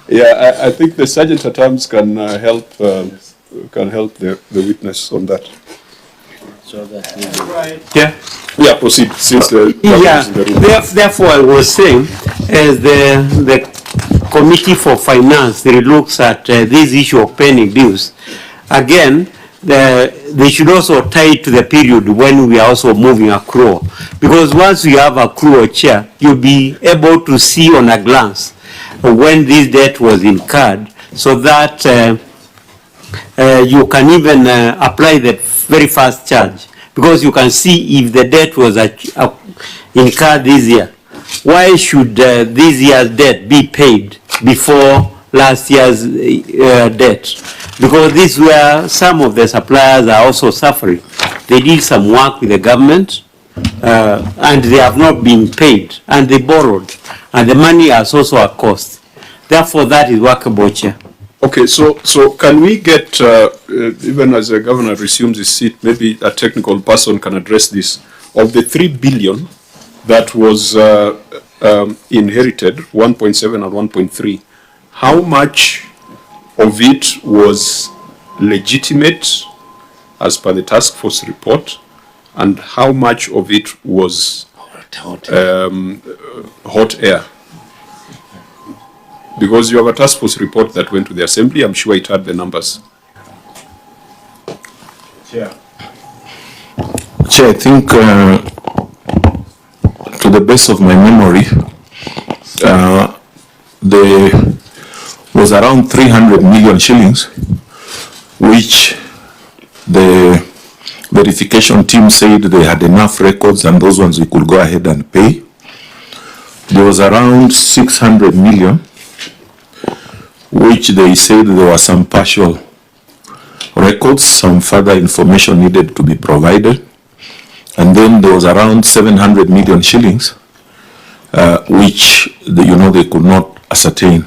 Yeah, I think the sergeant at arms can help the witness on that. So that yeah, proceed. Since the therefore I was saying, as the Committee for Finance looks at this issue of penny bills, again, they should also tie it to the period when we are also moving accrual. Because once you have accrual, Chair, you'll be able to see on a glance when this debt was incurred, so that you can even apply the very first charge, because you can see if the debt was incurred this year. Why should this year's debt be paid before last year's debt? Because this is where some of the suppliers are also suffering. They did some work with the government and they have not been paid, and they borrowed, and the money has also a cost. Therefore, that is workable, Chair. Okay, so can we get, even as the governor resumes his seat, maybe a technical person can address this, of the 3 billion that was inherited, 1.7 and 1.3, how much of it was legitimate as per the task force report, and how much of it was hot air? Because you have a task force report that went to the assembly, I'm sure it had the numbers. Chair, I think to the best of my memory, there was around 300 million shillings, which the verification team said they had enough records and those ones we could go ahead and pay. There was around 600 million, which they said there were some partial records, some further information needed to be provided. And then there was around 700 million shillings, which they could not ascertain.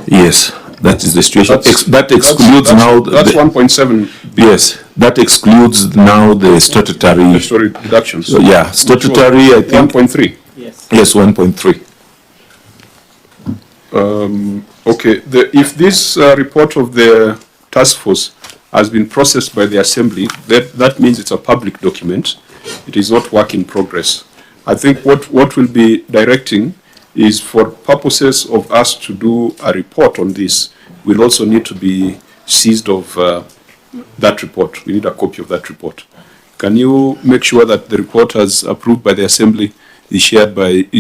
Yes, that is the situation. That excludes now. That's 1.7. Yes, that excludes now the statutory deductions. So, yeah, statutory, I think. 1.3. Yes. Yes, 1.3. Okay, if this report of the task force has been processed by the assembly, that means it's a public document. It is not work in progress. I think what we'll be directing is, for purposes of us to do a report on this, we'll also need to be seized of that report. We need a copy of that report. Can you make sure that the report as approved by the assembly is shared with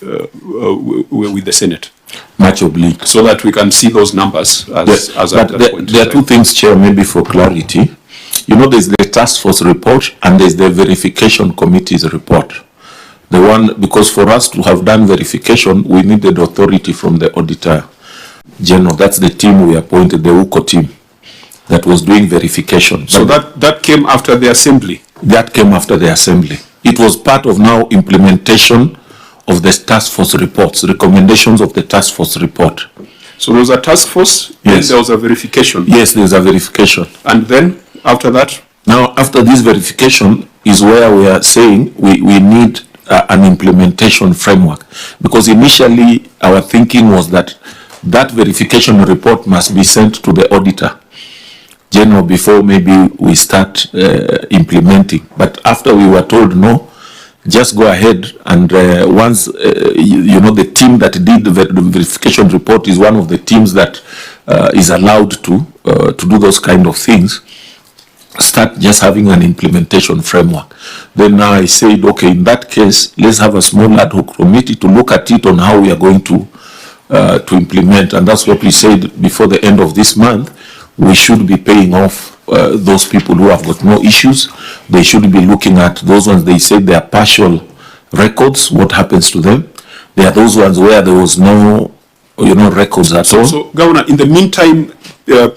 the Senate? Much oblique. So that we can see those numbers at that point. There are two things, Chair, maybe for clarity. You know, there's the task force report and there's the verification committee's report. The one, because for us to have done verification, we needed authority from the auditor general. That's the team we appointed, the UCO team, that was doing verification. So that came after the assembly? That came after the assembly. It was part of now implementation of the task force reports, recommendations of the task force report. So there was a task force, yes. There was a verification. Yes, there's a verification. And then after that? Now, after this verification is where we are saying we need an implementation framework. Because initially our thinking was that that verification report must be sent to the auditor general before maybe we start implementing. But after we were told no, just go ahead and once, you know, the team that did the verification report is one of the teams that is allowed to do those kind of things, start just having an implementation framework. Then now I said, okay, in that case, let's have a small ad hoc committee to look at it on how we are going to implement. And that's what we said before the end of this month, we should be paying off those people who have got no issues. They should be looking at those ones they said they are partial records, what happens to them. There are those ones where there was no, you know, records at all. So, Governor, in the meantime,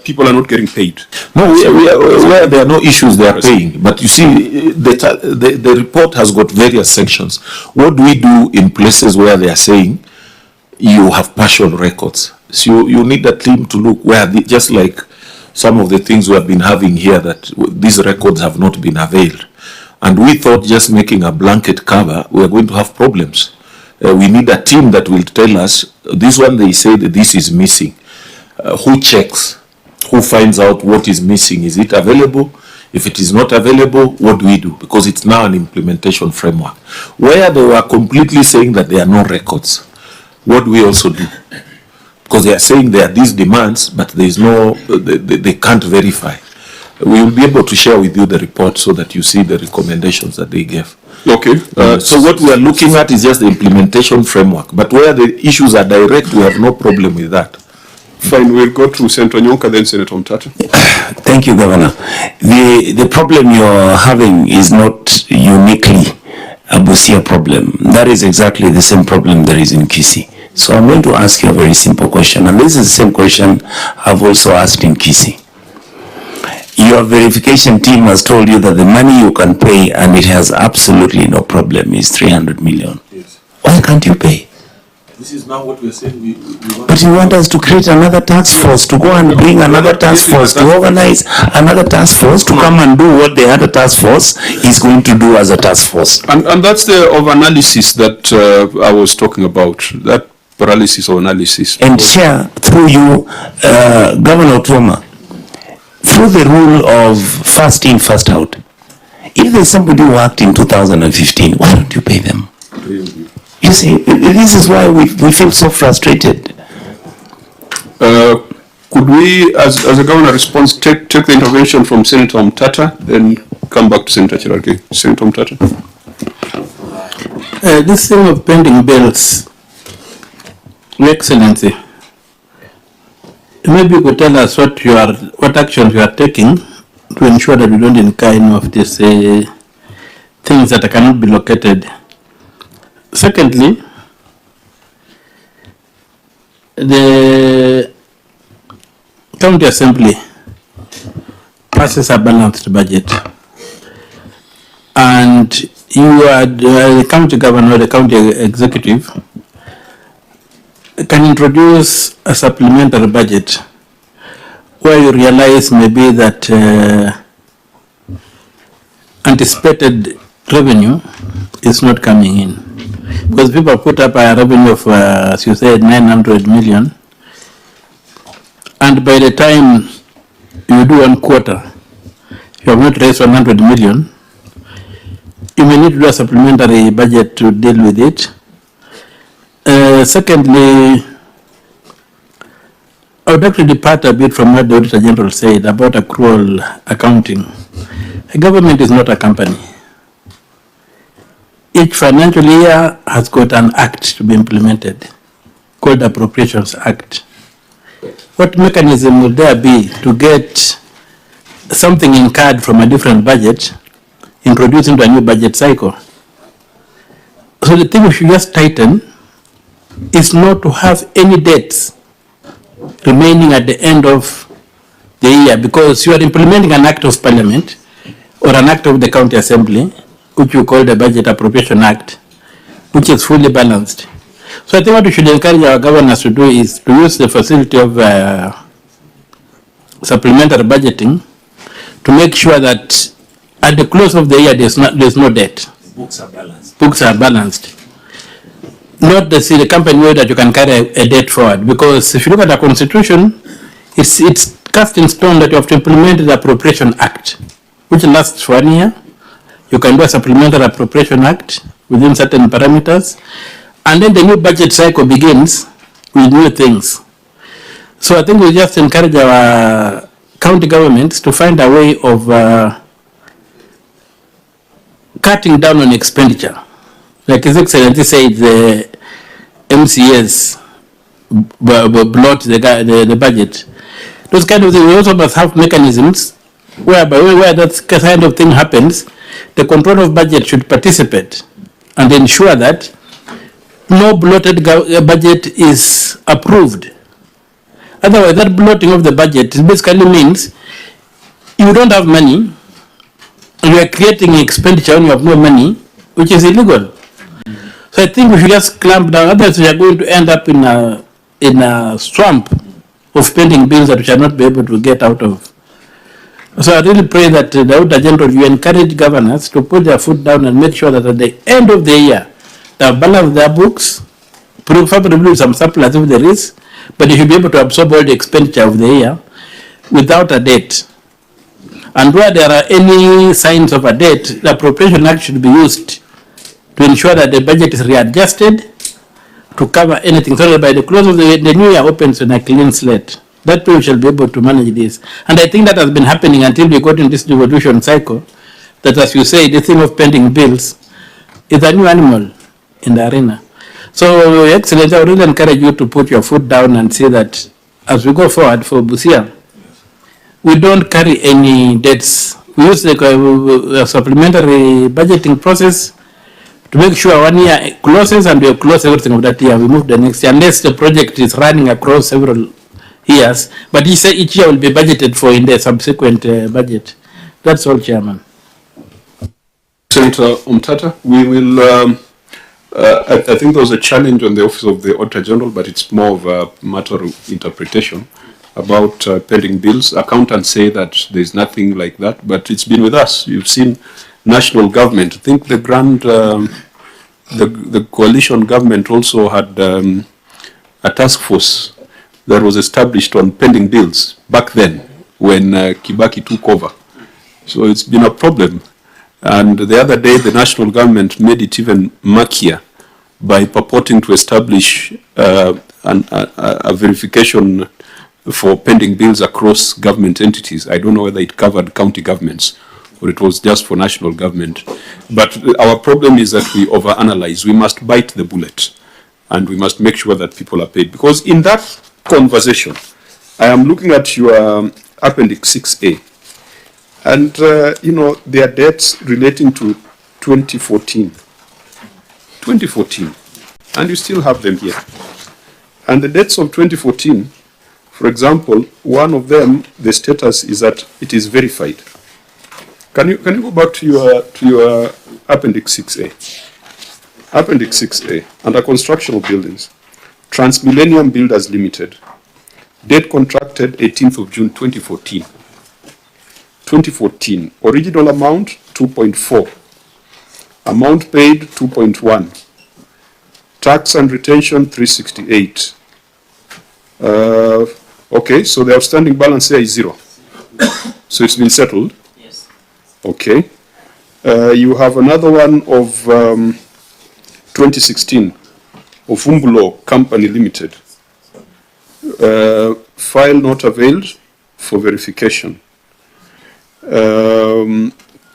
people are not getting paid? No, where there are no issues, they are paying. But you see, the report has got various sections. What do we do in places where they are saying you have partial records? So you need a team to look where, just like some of the things we have been having here, that these records have not been availed. And we thought just making a blanket cover, we are going to have problems. We need a team that will tell us, this one they say that this is missing. Who checks? Who finds out what is missing? Is it available? If it is not available, what do we do? Because it's now an implementation framework. Where they were completely saying that there are no records, what do we also do? Because they are saying there are these demands, but there is no, they can't verify. We will be able to share with you the report so that you see the recommendations that they gave. Okay. So what we are looking at is just the implementation framework. But where the issues are direct, we have no problem with that. Fine, we'll go to Senator Nyonka, then Senator Mtata. Thank you, Governor. The problem you're having is not uniquely a Busia problem. That is exactly the same problem there is in Kisii. So I'm going to ask you a very simple question, and this is the same question I've also asked in Kisii. Your verification team has told you that the money you can pay, and it has absolutely no problem, is 300 million. Yes. Why can't you pay? This is now what we are saying. We want. But you want us to create another task force, to go and bring another task force, to organize another task force, to come and do what the other task force is going to do as a task force. And that's the analysis that I was talking about, that paralysis of analysis. And Chair, through you, Governor Otuoma, through the rule of first in, first out, if there's somebody who worked in 2015, why don't you pay them? You see, this is why we feel so frustrated. Could we, as a governor response, take the intervention from Senator Mtata, then come back to Senator Cherargei. Senator Mtata. This thing of pending bills, Your Excellency, maybe you could tell us what actions you are taking to ensure that we don't incur any of these things that cannot be located. Secondly, the County Assembly passes a balanced budget, and you are the county governor, the county executive, can introduce a supplementary budget where you realize maybe that anticipated revenue is not coming in. Because people put up a revenue of, as you said, 900 million. And by the time you do 1 quarter, you have not raised 100 million. You may need to do a supplementary budget to deal with it. Secondly, I would like to depart a bit from what the Auditor General said about accrual accounting. A government is not a company. Each financial year has got an act to be implemented called Appropriations Act. What mechanism will there be to get something incurred from a different budget introduced into a new budget cycle. So the thing we should just tighten is not to have any debts remaining at the end of the year, because you are implementing an act of parliament or an act of the county assembly, which you call the Budget Appropriation Act, which is fully balanced. So I think what we should encourage our governors to do is to use the facility of supplementary budgeting to make sure that at the close of the year there's no debt. Books are balanced. Books are balanced. Not the company way that you can carry a debt forward, because if you look at the constitution, it's cast in stone that you have to implement the Appropriation Act, which lasts for 1 year. You can do a supplementary Appropriation Act within certain parameters, and then the new budget cycle begins with new things. So I think we just encourage our county governments to find a way of cutting down on expenditure. Like His Excellency said, the MCS bloat the budget. Those kind of things, we also must have mechanisms whereby where that kind of thing happens, the control of budget should participate and ensure that no bloated budget is approved. Otherwise, that bloating of the budget basically means you don't have money, and you are creating expenditure when you have no money, which is illegal. So I think we should just clamp down. Otherwise, we are going to end up in a swamp of pending bills that we shall not be able to get out of. So I really pray that the Auditor General, you encourage governors to put their foot down and make sure that at the end of the year, they have balanced their books, preferably some surplus if there is, but they should be able to absorb all the expenditure of the year without a debt. And where there are any signs of a debt, the Appropriation Act should be used to ensure that the budget is readjusted to cover anything, so that by the close of the new year opens on a clean slate. That way we shall be able to manage this. And I think that has been happening until we got in this devolution cycle, that as you say, the thing of pending bills is a new animal in the arena. So, Excellency, I would really encourage you to put your foot down and say that as we go forward for Busia, we don't carry any debts. We use the supplementary budgeting process to make sure 1 year closes and we close everything of that year. We move the next year, unless the project is running across several years. But each year will be budgeted for in the subsequent budget. That's all, Chairman. Senator Omtata, we will. I think there was a challenge on the Office of the Auditor General, but it's more of a matter of interpretation about pending bills. Accountants say that there's nothing like that, but it's been with us. You've seen national government. I think the the coalition government also had a task force that was established on pending bills back then when Kibaki took over. So it's been a problem. And the other day, the national government made it even murkier by purporting to establish a verification for pending bills across government entities. I don't know whether it covered county governments or it was just for national government. But our problem is that we overanalyze. We must bite the bullet and we must make sure that people are paid. Because in that conversation, I am looking at your Appendix 6A. And, you know, there are debts relating to 2014. 2014. And you still have them here. And the debts of 2014, for example, one of them, the status is that it is verified. Can you go back to your Appendix 6A? Appendix 6A, under construction of buildings. Transmillennium Builders Limited. Debt contracted 18th of June 2014. 2014, original amount 2.4, amount paid 2.1, tax and retention 368. Okay, so the outstanding balance here is 0. So it's been settled? Yes. Okay. You have another one of 2016 of Umbulo Company Limited. File not availed for verification.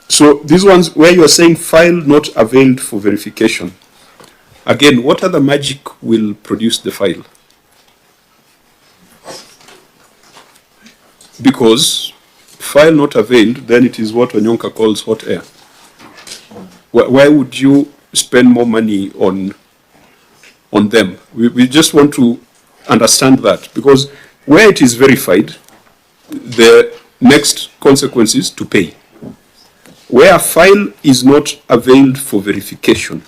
So these ones where you are saying file not availed for verification, again, what other magic will produce the file? Because file not availed, then it is what Onyonka calls hot air. Why would you spend more money on them? We just want to understand that, because where it is verified, the next consequence is to pay. Where a file is not availed for verification,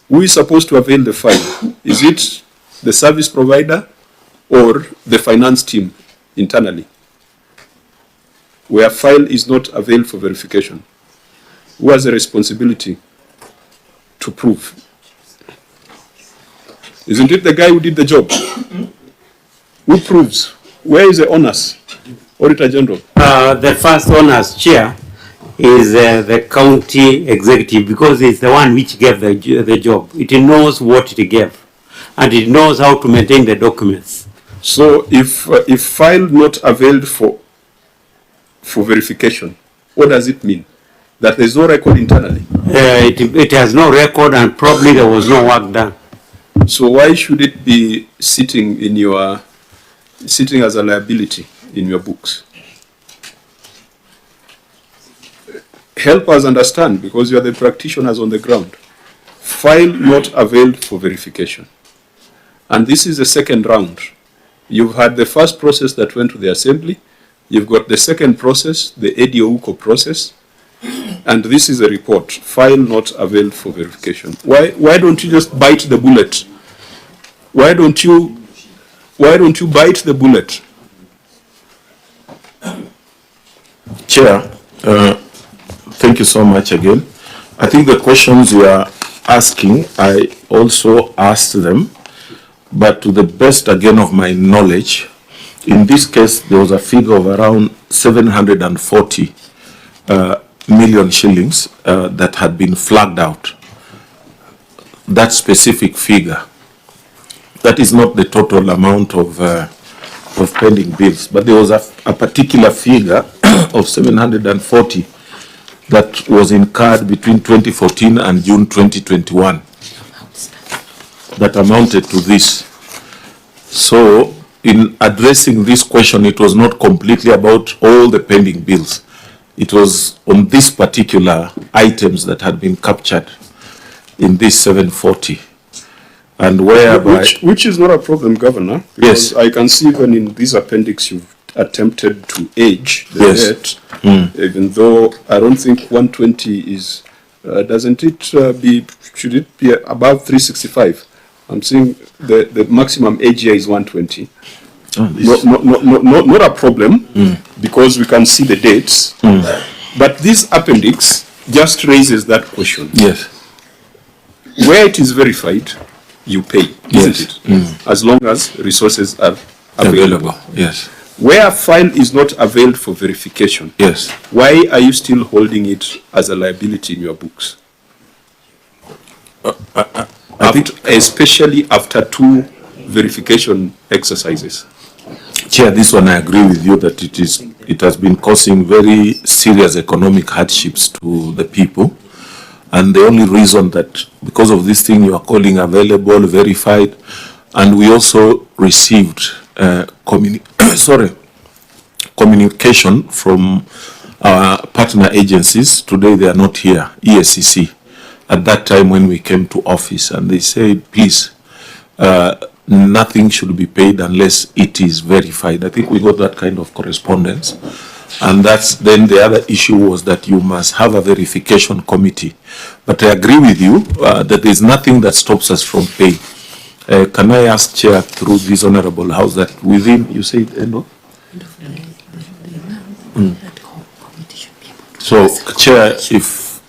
who is supposed to avail the file? Is it the service provider or the finance team internally? Where a file is not availed for verification, who has a responsibility to prove? Isn't it the guy who did the job? Who proves? Where is the onus? Auditor General. The first onus, Chair, is the county executive, because it's the one which gave the job. It knows what it gave, and it knows how to maintain the documents. So if file not availed for verification, what does it mean? That there's no record internally? It has no record, and probably there was no work done. So why should it be sitting as a liability in your books? Help us understand, because you are the practitioners on the ground. File not availed for verification. And this is the second round. You've had the first process that went to the assembly. You've got the second process, the ADVERTISE process. And this is a report, file not availed for verification. Why don't you just bite the bullet? Why don't you bite the bullet? Chair, thank you so much again. I think the questions you are asking, I also asked them, but to the best again of my knowledge, in this case there was a figure of around 740 million shillings that had been flagged out. That specific figure, that is not the total amount of pending bills, but there was a particular figure of 740 that was incurred between 2014 and June 2021 that amounted to this. So in addressing this question, it was not completely about all the pending bills. It was on these particular items that had been captured in this 740. And whereby... Which is not a problem, Governor, because yes, I can see even in this appendix you've attempted to age the debt, even though I don't think 120 is, doesn't it should it be above 365? I'm seeing the maximum age here is 120. Not a problem, because we can see the dates, but this appendix just raises that question. Yes. Where it is verified, you pay, isn't it? As long as resources are available. Yes. Where a file is not availed for verification, yes, why are you still holding it as a liability in your books? I think especially after 2 verification exercises. Chair, this one I agree with you that it has been causing very serious economic hardships to the people. And the only reason that, because of this thing you are calling available, verified, and we also received communication from our partner agencies. Today they are not here, ESCC. At that time when we came to office, and they said, please, nothing should be paid unless it is verified. I think we got that kind of correspondence. And that's then the other issue was that you must have a verification committee. But I agree with you that there is nothing that stops us from paying. Can I ask Chair through this Honorable House that within, you said, So, Chair, if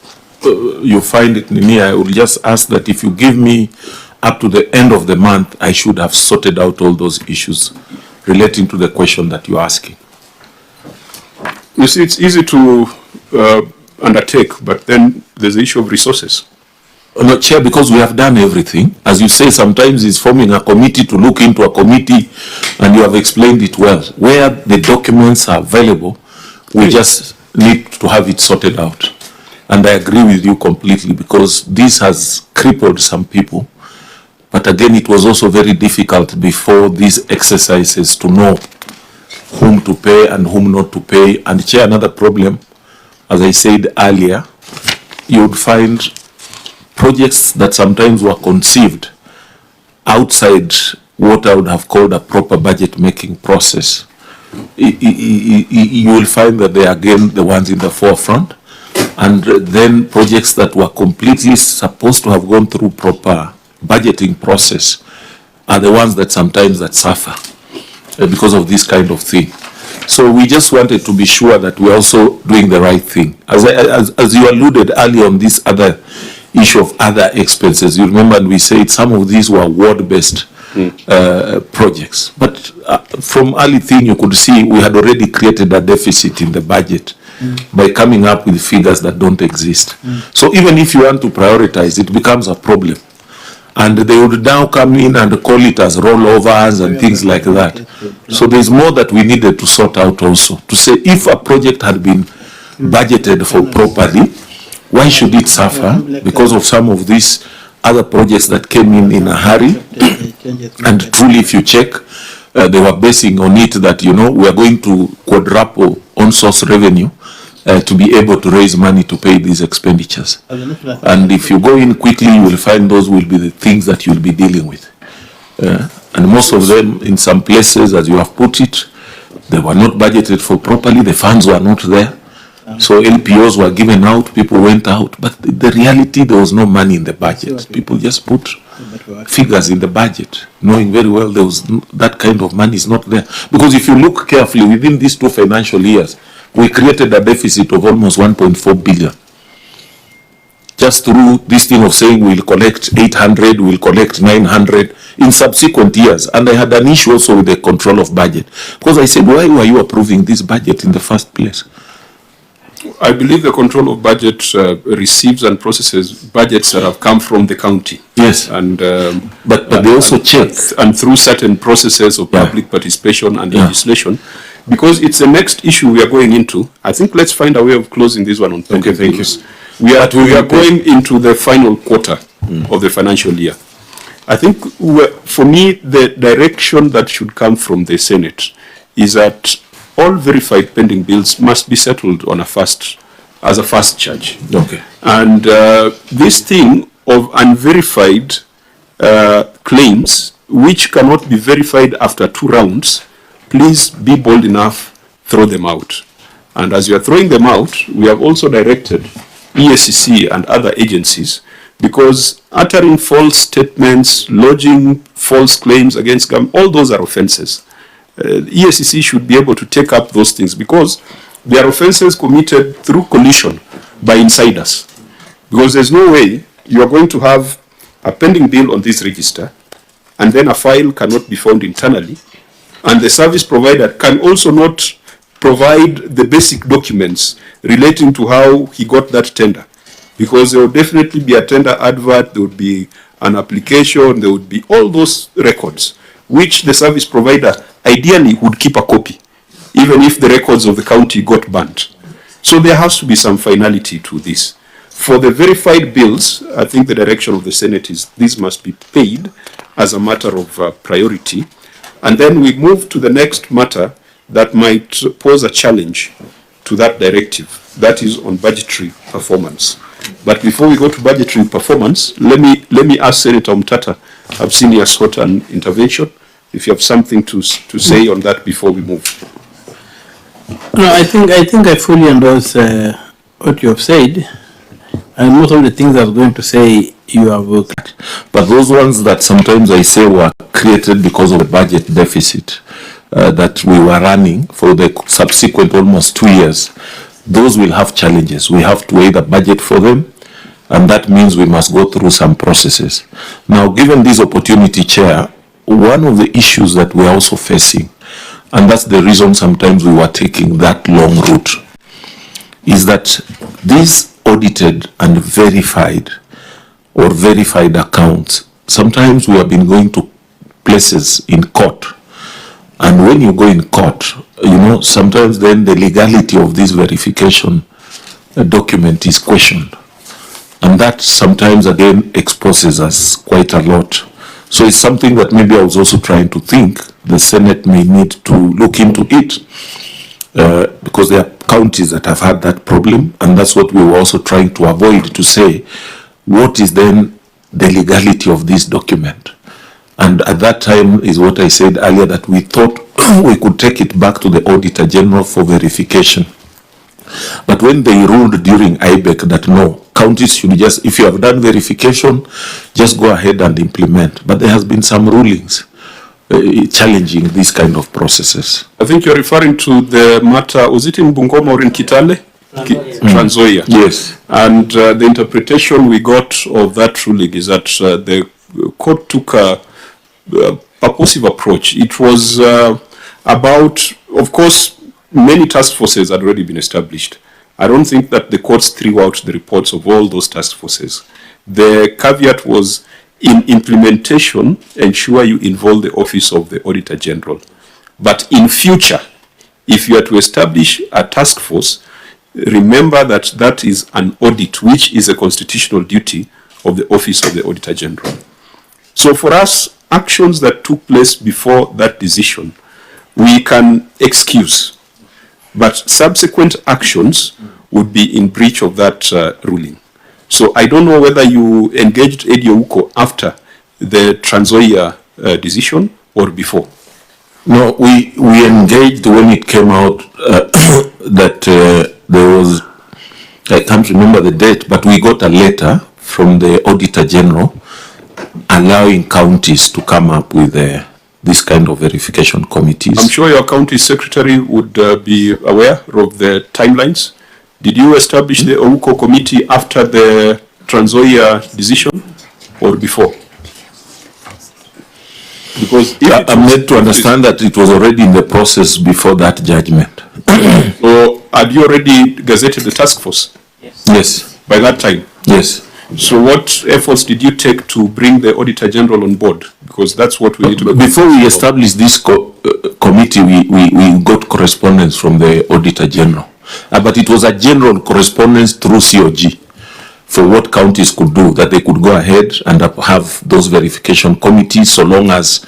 you find it near, I will just ask that if you give me up to the end of the month, I should have sorted out all those issues relating to the question that you're asking. You see, it's easy to undertake, but then there's the issue of resources. No, Chair, because we have done everything. As you say, sometimes it's forming a committee to look into a committee, and you have explained it well. Where the documents are available, we just need to have it sorted out. And I agree with you completely, because this has crippled some people. But again, it was also very difficult before these exercises to know whom to pay and whom not to pay. And Chair, another problem, as I said earlier, you would find projects that sometimes were conceived outside what I would have called a proper budget making process. You will find that they are again the ones in the forefront, and then projects that were completely supposed to have gone through proper budgeting process are the ones that sometimes that suffer because of this kind of thing. So we just wanted to be sure that we're also doing the right thing. As you alluded earlier on this other issue of other expenses, you remember we said some of these were ward-based projects. But from early thing you could see we had already created a deficit in the budget by coming up with figures that don't exist. So even if you want to prioritize, it becomes a problem. And they would now come in and call it as rollovers and things like that. So there's more that we needed to sort out also, to say if a project had been budgeted for properly, why should it suffer because of some of these other projects that came in a hurry? And truly, if you check, they were basing on it that, you know, we are going to quadruple on-source revenue to be able to raise money to pay these expenditures. And if you go in quickly, you will find those will be the things that you'll be dealing with. And most of them, in some places, as you have put it, they were not budgeted for properly, the funds were not there. So LPOs were given out, people went out, but the reality, there was no money in the budget. People just put figures in the budget, knowing very well there was that kind of money is not there. Because if you look carefully, within these 2 financial years, we created a deficit of almost 1.4 billion. Just through this thing of saying we'll collect 800, we'll collect 900 in subsequent years. And I had an issue also with the control of budget. Because I said, why were you approving this budget in the first place? I believe the control of budget receives and processes budgets that have come from the county. Yes. And but they also check. And through certain processes of public participation and legislation, because it's the next issue we are going into. I think let's find a way of closing this one on time. Okay, thank you. We are going into the final quarter of the financial year. I think for me, the direction that should come from the Senate is that all verified pending bills must be settled on as a first charge. Okay. And this thing of unverified claims, which cannot be verified after 2 rounds, please be bold enough, throw them out. And as you are throwing them out, we have also directed EACC and other agencies, because uttering false statements, lodging false claims against government, all those are offenses. EACC should be able to take up those things because they are offenses committed through collusion by insiders. Because there's no way you are going to have a pending bill on this register and then a file cannot be found internally, and the service provider can also not provide the basic documents relating to how he got that tender. Because there will definitely be a tender advert, there would be an application, there would be all those records, which the service provider ideally would keep a copy, even if the records of the county got burnt. So there has to be some finality to this. For the verified bills, I think the direction of the Senate is these must be paid as a matter of priority. And then we move to the next matter that might pose a challenge to that directive, that is on budgetary performance. But before we go to budgetary performance, let me ask Senator Mtata, I've seen you sought an intervention, if you have something to say on that before we move. No, I think I fully endorse what you have said, and most of the things I was going to say you have worked. But those ones that sometimes I say were created because of the budget deficit that we were running for the subsequent almost 2 years, those will have challenges. We have to either budget for them, and that means we must go through some processes. Now, given this opportunity, Chair, one of the issues that we are also facing, and that's the reason sometimes we were taking that long route, is that these audited and verified or verified accounts, sometimes we have been going to places in court. And when you go in court, you know, sometimes then the legality of this verification document is questioned. And that sometimes again exposes us quite a lot. So it's something that maybe I was also trying to think the Senate may need to look into it, because there are counties that have had that problem, and that's what we were also trying to avoid, to say, what is then the legality of this document? And at that time is what I said earlier, that we thought we could take it back to the Auditor General for verification. But when they ruled during IBEC that no, counties should just, if you have done verification, just go ahead and implement. But there has been some rulings challenging these kind of processes. I think you're referring to the matter, was it in Bungoma or in Kitale? Trans Nzoia. Yes. And the interpretation we got of that ruling is that the court took a purposive approach. It was about, of course, many task forces had already been established. I don't think that the courts threw out the reports of all those task forces. The caveat was, in implementation, ensure you involve the Office of the Auditor General. But in future, if you are to establish a task force, remember that that is an audit, which is a constitutional duty of the Office of the Auditor General. So for us, actions that took place before that decision, we can excuse. But subsequent actions would be in breach of that ruling. So I don't know whether you engaged ADVERTISE after the Trans Nzoia decision or before. No, we engaged when it came out that there was, I can't remember the date, but we got a letter from the Auditor General allowing counties to come up with this kind of verification committees. I'm sure your county secretary would be aware of the timelines. Did you establish the OUCO committee after the Trans Nzoia decision or before? Because I'm made to understand that it was already in the process before that judgment. So had you already gazetted the task force? Yes. By that time? Yes. So what efforts did you take to bring the Auditor General on board? Because that's what we need to... Before we established this committee, we got correspondence from the Auditor General. But it was a general correspondence through COG for what counties could do, that they could go ahead and have those verification committees, so long as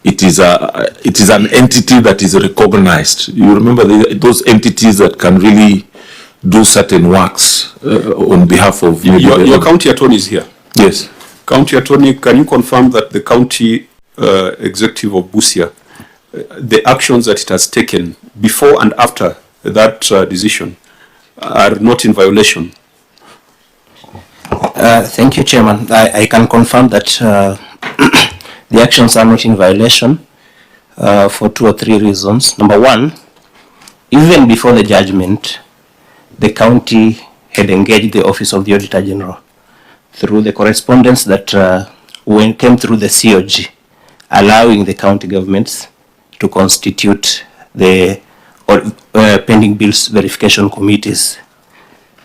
it is an entity that is recognized. You remember those entities that can really do certain works on behalf of... Your county attorney is here. Yes. County attorney, can you confirm that the county executive of Busia, the actions that it has taken before and after that decision are not in violation? Thank you, Chairman. I can confirm that the actions are not in violation for 2 or 3 reasons. Number one, even before the judgment, the county had engaged the Office of the Auditor General through the correspondence that came through the COG, allowing the county governments to constitute the pending bills verification committees.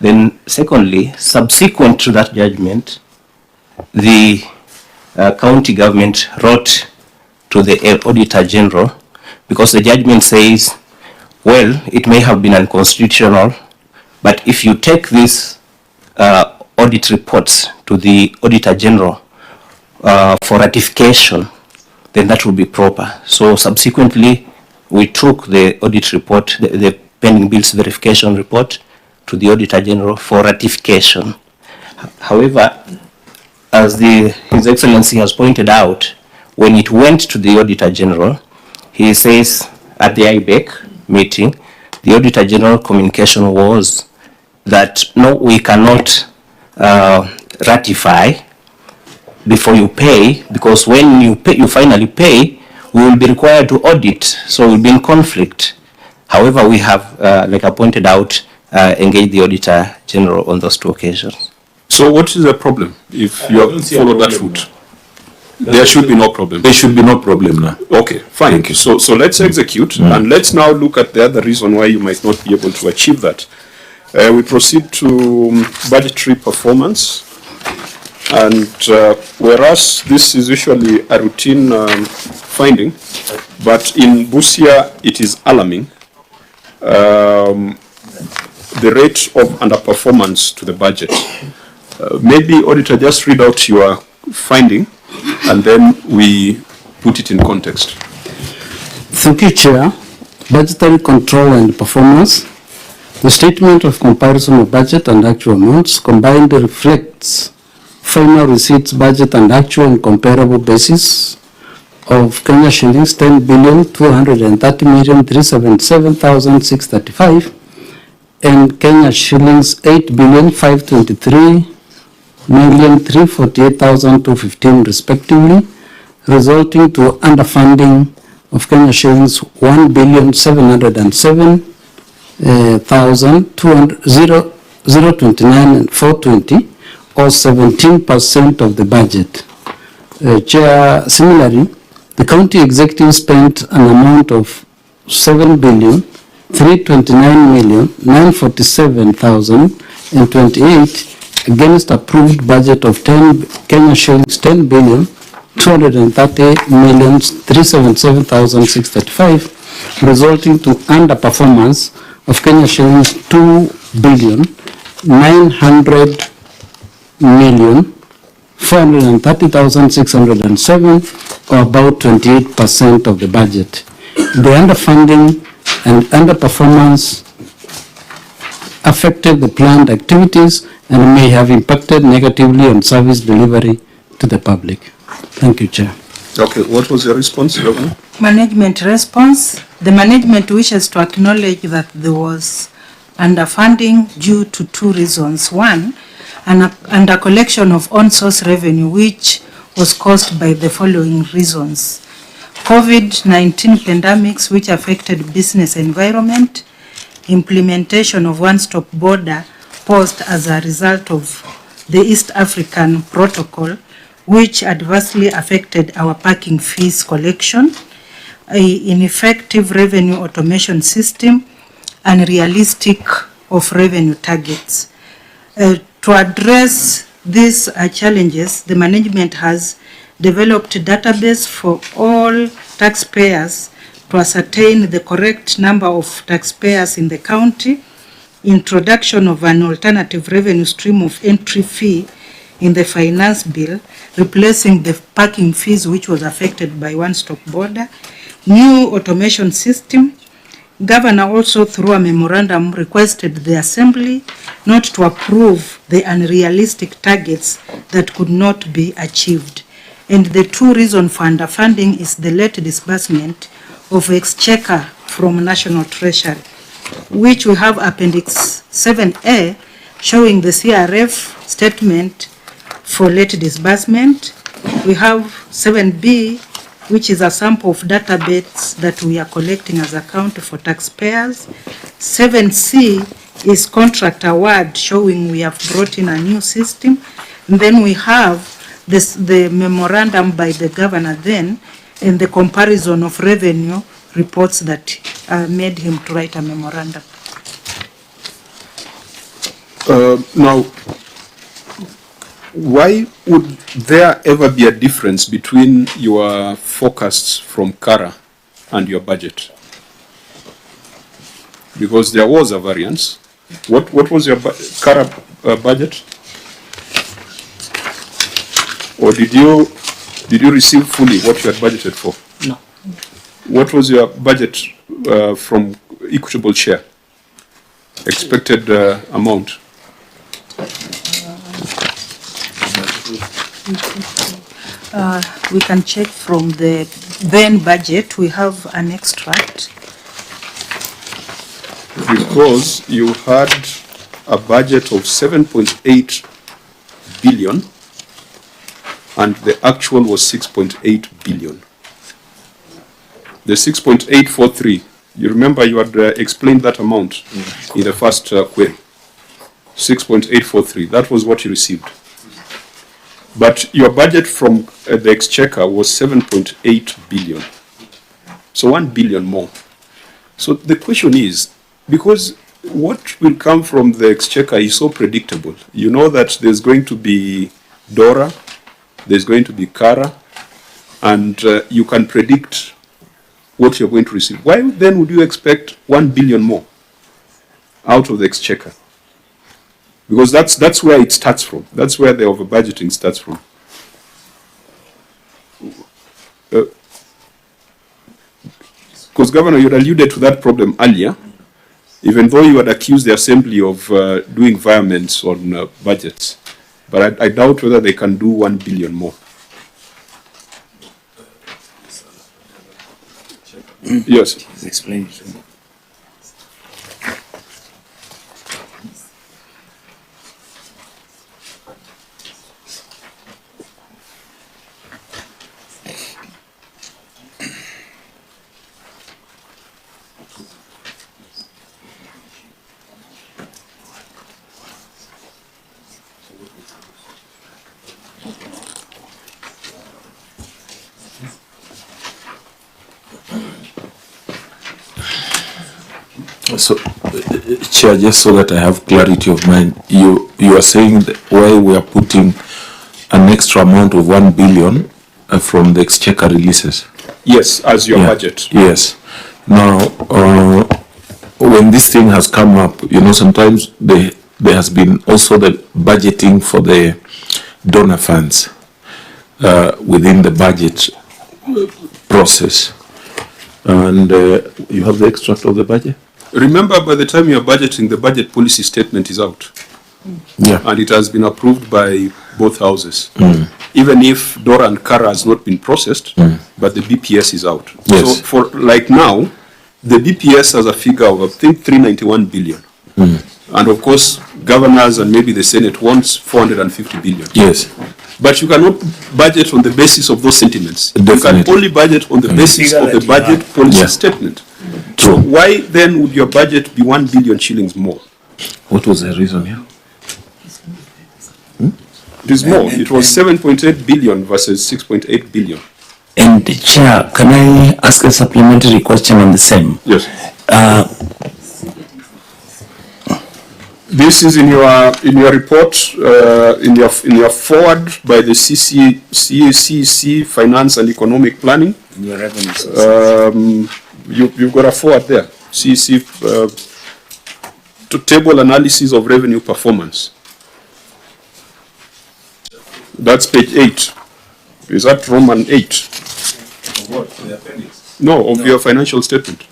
Then secondly, subsequent to that judgment, the county government wrote to the Auditor General, because the judgment says, well, it may have been unconstitutional, but if you take these audit reports to the Auditor General for ratification, then that will be proper. So subsequently, we took the audit report, the pending bills verification report, to the Auditor General for ratification. However, as His Excellency has pointed out, when it went to the Auditor General, he says at the IBEC meeting, the Auditor General communication was that no, we cannot ratify before you pay, because when you pay, you finally pay, we will be required to audit, so we'll be in conflict. However, we have, like I pointed out, engaged the Auditor General on those 2 occasions. So what is the problem if you have followed that route? There should be no problem. There should be no problem now. Okay, fine. Thank you. So let's execute, and let's now look at the other reason why you might not be able to achieve that. We proceed to budgetary performance, and whereas this is usually a routine finding, but in Busia it is alarming. The rate of underperformance to the budget. Maybe, Auditor, just read out your finding and then we put it in context. Thank you, Chair. Budgetary control and performance. The statement of comparison of budget and actual amounts combined reflects final receipts, budget and actual and comparable basis of Kenya shillings 10,230,377,635 and Kenya shillings 8,523,348,215 respectively, resulting to underfunding of Kenya shillings 1,707,029 and 420, or 17% of the budget. Chair, similarly, the county executive spent an amount of 7,329,947,028 against approved budget of Kenya shillings 10,230,377,635, resulting to underperformance of Kenya shillings 2,900,430,607, or about 28% of the budget. The underfunding and underperformance affected the planned activities and may have impacted negatively on service delivery to the public. Thank you, Chair. Okay, what was your response, Governor? Management response. The management wishes to acknowledge that there was underfunding due to two reasons. One, an under collection of on-source revenue, which was caused by the following reasons: COVID-19 pandemics, which affected business environment, implementation of one-stop border posed as a result of the East African Protocol, which adversely affected our parking fees collection, an ineffective revenue automation system, and realistic of revenue targets. To address these challenges, the management has developed a database for all taxpayers to ascertain the correct number of taxpayers in the county, introduction of an alternative revenue stream of entry fee in the finance bill, replacing the parking fees which was affected by one-stop border, new automation system. Governor also, through a memorandum, requested the Assembly not to approve the unrealistic targets that could not be achieved. And the two reasons for underfunding is the late disbursement of exchequer from National Treasury, which we have Appendix 7A showing the CRF statement for late disbursement. We have 7B, which is a sample of database that we are collecting as account for taxpayers. 7C is contract award showing we have brought in a new system. And then we have the memorandum by the governor then and the comparison of revenue reports that made him to write a memorandum. Now, why would there ever be a difference between your forecasts from Kara and your budget? Because there was a variance. What was your Kara budget? Or did you receive fully what you had budgeted for? No. What was your budget from equitable share? Expected amount? We can check from the then budget. We have an extract. Because you had a budget of 7.8 billion and the actual was 6.8 billion. The 6.843, you remember you had explained that amount in the first query. 6.843, that was what you received. But your budget from the exchequer was 7.8 billion. So 1 billion more. So the question is, because what will come from the exchequer is so predictable. You know that there's going to be DORA, there's going to be Kara, and you can predict what you're going to receive. Why then would you expect 1 billion more out of the exchequer? Because that's where it starts from. That's where the over-budgeting starts from. Because Governor, you had alluded to that problem earlier, even though you had accused the Assembly of doing violence on budgets. But I doubt whether they can do 1 billion more. Yes. Explain. So, Chair, just so that I have clarity of mind, you are saying that why we are putting an extra amount of 1 billion from the exchequer releases? Yes, as your budget. Yes. Now, when this thing has come up, you know, sometimes there has been also the budgeting for the donor funds within the budget process. And you have the extract of the budget? Remember, by the time you are budgeting, the budget policy statement is out. Yeah. And it has been approved by both houses. Mm. Even if DORA and CARA has not been processed, but the BPS is out. Yes. So for like now, the BPS has a figure of, I think, 391 billion. And of course, governors and maybe the Senate wants 450 billion. Yes. But you cannot budget on the basis of those sentiments. Definitely. You can only budget on the basis of the budget policy statement. So why then would your budget be 1 billion shillings more? What was the reason here? It is more. It was 7.8 billion versus 6.8 billion. And Chair, can I ask a supplementary question on the same? Yes. This is in your report, in your forward by the CCC Finance and Economic Planning. In your revenue sources. You've got a forward there. CCC to table analysis of revenue performance. That's page 8. Is that Roman 8? Of what? The appendix? No, of your financial statement.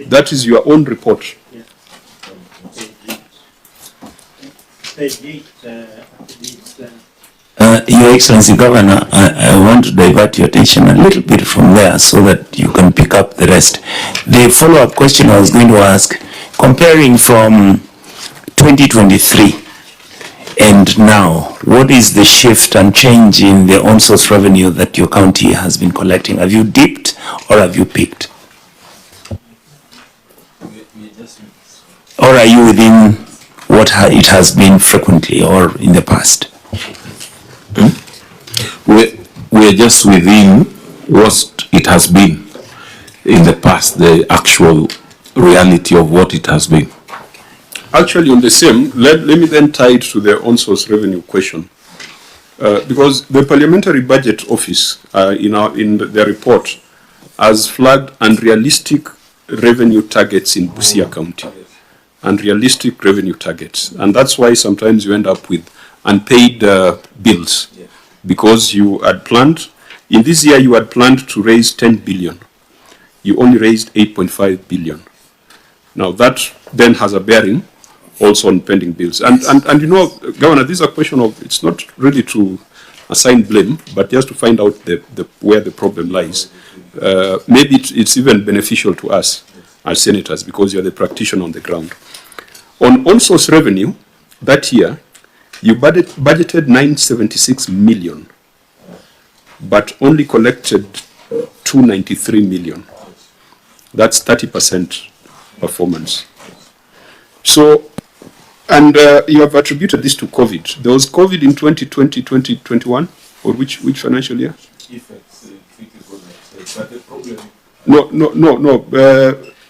That is your own report. Your Excellency Governor, I want to divert your attention a little bit from there so that you can pick up the rest. The follow-up question I was going to ask, comparing from 2023 and now, what is the shift and change in the on-source revenue that your county has been collecting? Have you dipped or have you peaked? Or are you within what it has been frequently or in the past? We are just within what it has been in the past, the actual reality of what it has been. Actually, on the same, let me then tie it to the on-source revenue question. Because the Parliamentary Budget Office, in the report, has flagged unrealistic revenue targets in Busia County. Unrealistic revenue targets. And that's why sometimes you end up with unpaid bills. Because you had planned, in this year you had planned to raise 10 billion. You only raised 8.5 billion. Now that then has a bearing also on pending bills. And you know, Governor, this is a question of, it's not really to assign blame, but just to find out where the problem lies. Maybe it's even beneficial to us as senators because you're the practitioner on the ground. On source revenue, that year, you budgeted 976 million, but only collected 293 million. That's 30% performance. So, and you have attributed this to COVID. There was COVID in 2020, 2021, or which financial year? No.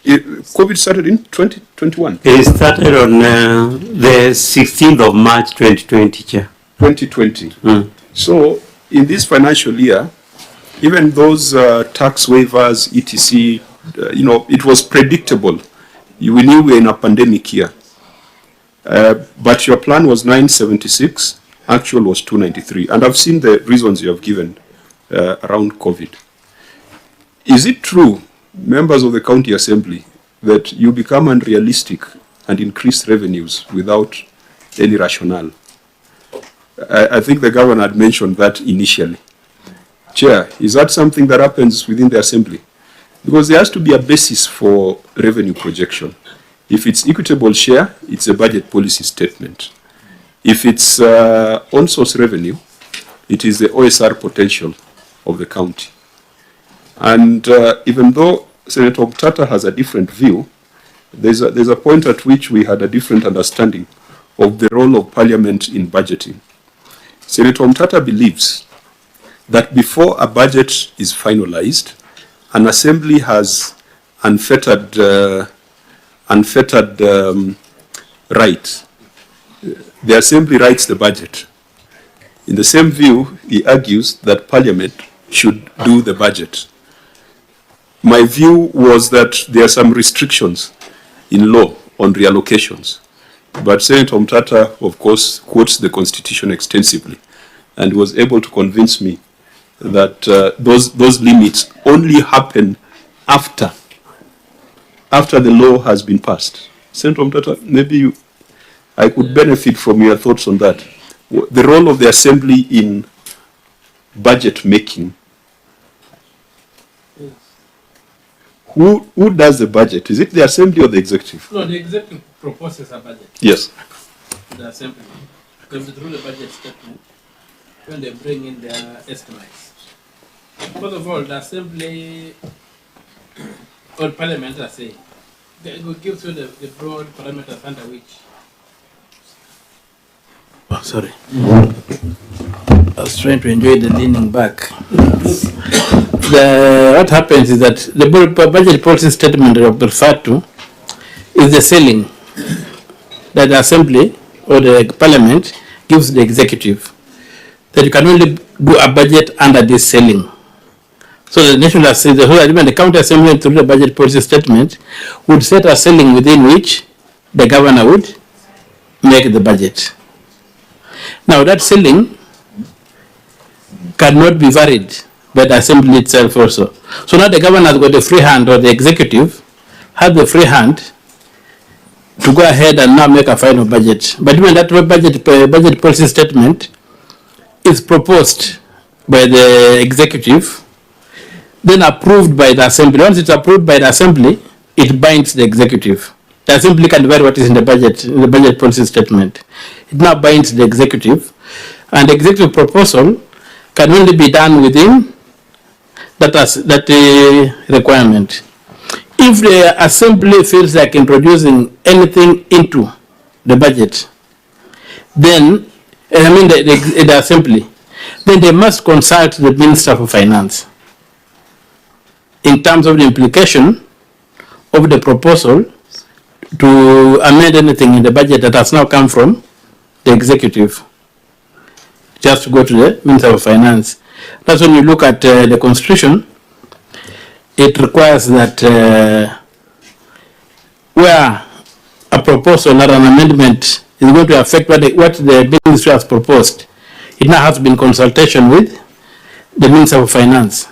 COVID started in 2021. It started on the 16th of March 2020, Chair. 2020. So, in this financial year, even those tax waivers, etc., it was predictable. We knew we were in a pandemic year. But your plan was 976, actual was 293. And I've seen the reasons you have given around COVID. Is it true, members of the County Assembly, that you become unrealistic and increase revenues without any rationale? I think the governor had mentioned that initially. Chair, is that something that happens within the Assembly? Because there has to be a basis for revenue projection. If it's equitable share, it's a budget policy statement. If it's on-source revenue, it is the OSR potential of the county. And even though Senator Mtata has a different view, there's a point at which we had a different understanding of the role of Parliament in budgeting. Senator Mtata believes that before a budget is finalized, an assembly has unfettered right. The assembly writes the budget. In the same view, he argues that Parliament should do the budget. My view was that there are some restrictions in law on reallocations. But Senator Mtata, of course, quotes the Constitution extensively and was able to convince me that those limits only happen after the law has been passed. Senator Mtata, maybe I could benefit from your thoughts on that. The role of the Assembly in budget making. Who does the budget? Is it the Assembly or the Executive? No, the Executive proposes a budget. Yes. The Assembly goes through the budget statement when they bring in their estimates. First of all, the Assembly or Parliament, I say, they will give you the broad parameters under which. Oh, sorry. I was trying to enjoy the leaning back. What happens is that the budget policy statement that I've referred to is the ceiling that the Assembly or the Parliament gives the Executive, that you can only do a budget under this ceiling. So the National Assembly, the County Assembly through the budget policy statement would set a ceiling within which the governor would make the budget. Now that ceiling cannot be varied by the Assembly itself also. So now the governor has got the free hand, or the Executive has the free hand to go ahead and now make a final budget. But when that budget policy statement is proposed by the Executive, then approved by the Assembly. Once it's approved by the Assembly, it binds the Executive. The Assembly can vary what is in the budget policy statement. It now binds the Executive, and the Executive proposal can only be done within that requirement. If the Assembly feels like introducing anything into the budget, then, the Assembly, then they must consult the Minister for Finance in terms of the implication of the proposal to amend anything in the budget that has now come from the Executive. Just to go to the Minister of Finance. That's when you look at the Constitution, it requires that where a proposal or an amendment is going to affect what the Ministry has proposed, it now has been consultation with the Minister of Finance,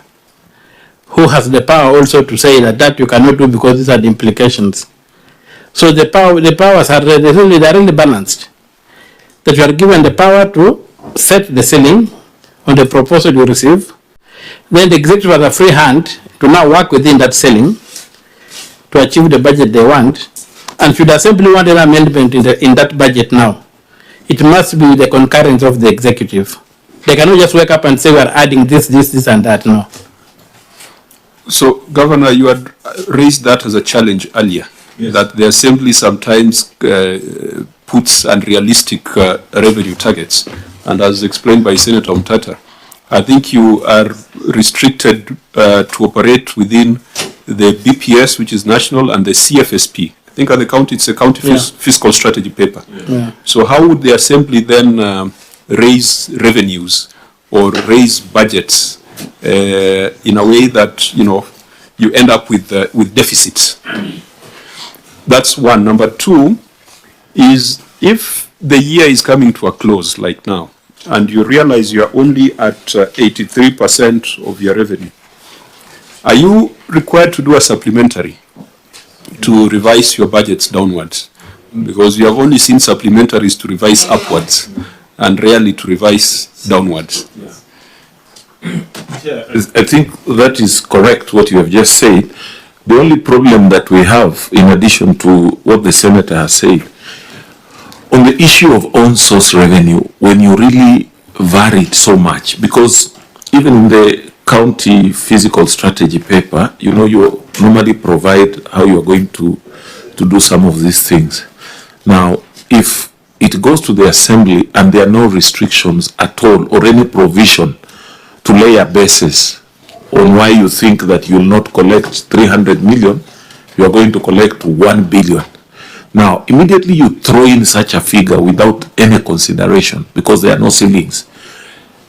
who has the power also to say that you cannot do because these are the implications. So the powers are really balanced. That you are given the power to set the ceiling on the proposal you receive. Then the Executive has a free hand to now work within that ceiling to achieve the budget they want. And should the Assembly want an amendment in that budget now, it must be with the concurrence of the Executive. They cannot just wake up and say we are adding this, and that. No. So, Governor, you had raised that as a challenge earlier, yes, that the Assembly sometimes puts unrealistic revenue targets. And as explained by Senator Mtata, I think you are restricted to operate within the BPS, which is national, and the CFSP. I think at the county, it's a county fiscal strategy paper. Yeah. So how would the Assembly then raise revenues or raise budgets in a way that, you end up with deficits? That's one. Number two is, if the year is coming to a close like now, and you realize you are only at 83% of your revenue, Are you required to do a supplementary to revise your budgets downwards? Because we have only seen supplementaries to revise upwards and rarely to revise downwards. I think that is correct, what you have just said. The only problem that we have, in addition to what the senator has said, on the issue of own source revenue, when you really vary it so much, because even in the county physical strategy paper, you know, you normally provide how you're going to do some of these things. Now, if it goes to the assembly and there are no restrictions at all or any provision to lay a basis on why you think that you'll not collect 300 million, you are going to collect 1 billion. Now, immediately you throw in such a figure without any consideration because there are no ceilings.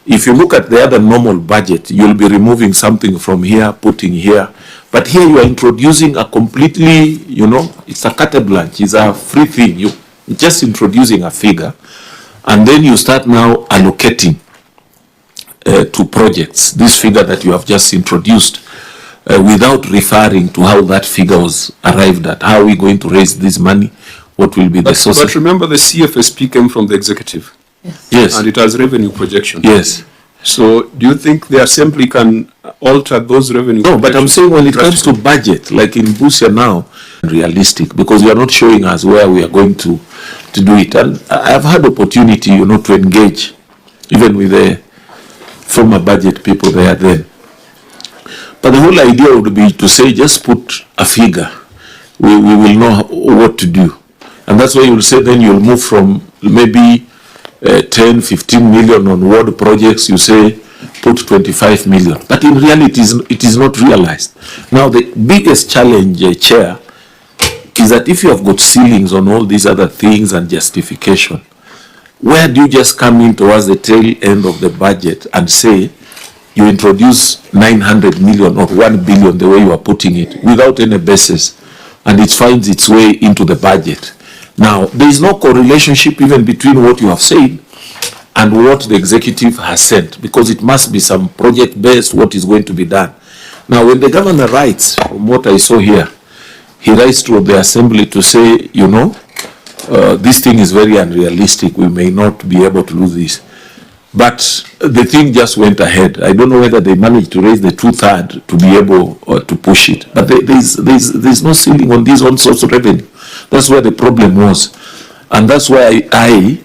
If you look at the other normal budget, you'll be removing something from here, putting here. But here you are introducing a completely, you know, it's a carte blanche, it's a free thing. You're just introducing a figure, and then you start now allocating to projects this figure that you have just introduced without referring to how that figure was arrived at. How are we going to raise this money? What will be the source? But remember, the CFSP came from the executive. Yes. And it has revenue projection. Yes. So do you think the assembly can alter those revenue? No, but I'm saying when it comes to budget, like in Busia now, realistic, because you are not showing us where we are going to do it. And I've had opportunity, you know, to engage even with the former budget people there then. But the whole idea would be to say, just put a figure. We will know what to do. And that's why you'll say then you'll move from maybe 10, 15 million on ward projects, you say put 25 million. But in reality, it is not realized. Now, the biggest challenge, Chair, is that if you have got ceilings on all these other things and justification, where do you just come in towards the tail end of the budget and say you introduce 900 million or 1 billion, the way you are putting it, without any basis, and it finds its way into the budget? Now, there is no correlation even between what you have said and what the executive has sent, because it must be some project-based what is going to be done. Now, when the governor writes, from what I saw here, he writes to the assembly to say, you know, this thing is very unrealistic. We may not be able to do this. But the thing just went ahead. I don't know whether they managed to raise the 2/3 to be able to push it. But there's no ceiling on this own source of revenue. That's where the problem was. And that's why I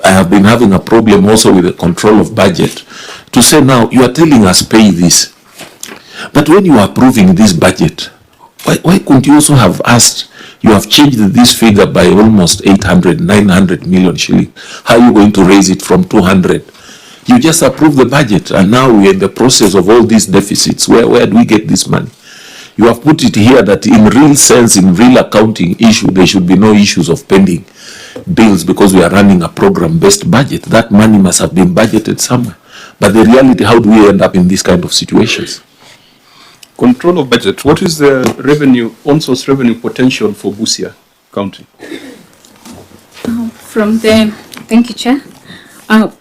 have been having a problem also with the control of budget to say, now you are telling us pay this. But when you are approving this budget, why couldn't you also have asked, you have changed this figure by almost 800, 900 million shillings. How are you going to raise it from 200? You just approve the budget, and now we're in the process of all these deficits. Where do we get this money? You have put it here that in real sense, in real accounting issue, there should be no issues of pending bills because we are running a program-based budget. That money must have been budgeted somewhere. But the reality, how do we end up in these kind of situations? Control of budget. What is the revenue, on-source revenue potential for Busia County? Thank you, Chair.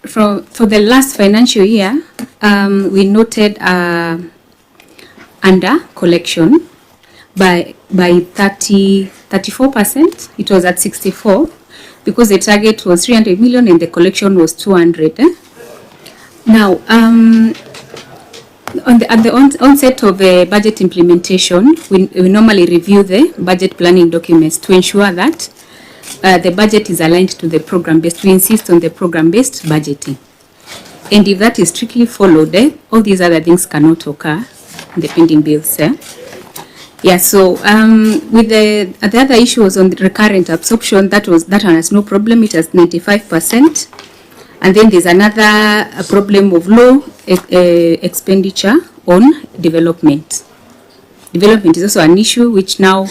For the last financial year, we noted under collection by 34%. It was at 64 because the target was 300 million and the collection was 200. Now, at the onset of the budget implementation, we normally review the budget planning documents to ensure that the budget is aligned to the program-based. We insist on the program-based budgeting. And if that is strictly followed, all these other things cannot occur in the pending bills. Yeah, so with the other issues on the recurrent absorption, that one has no problem. It has 95%. And then there's another problem of low expenditure on development. Development is also an issue which now,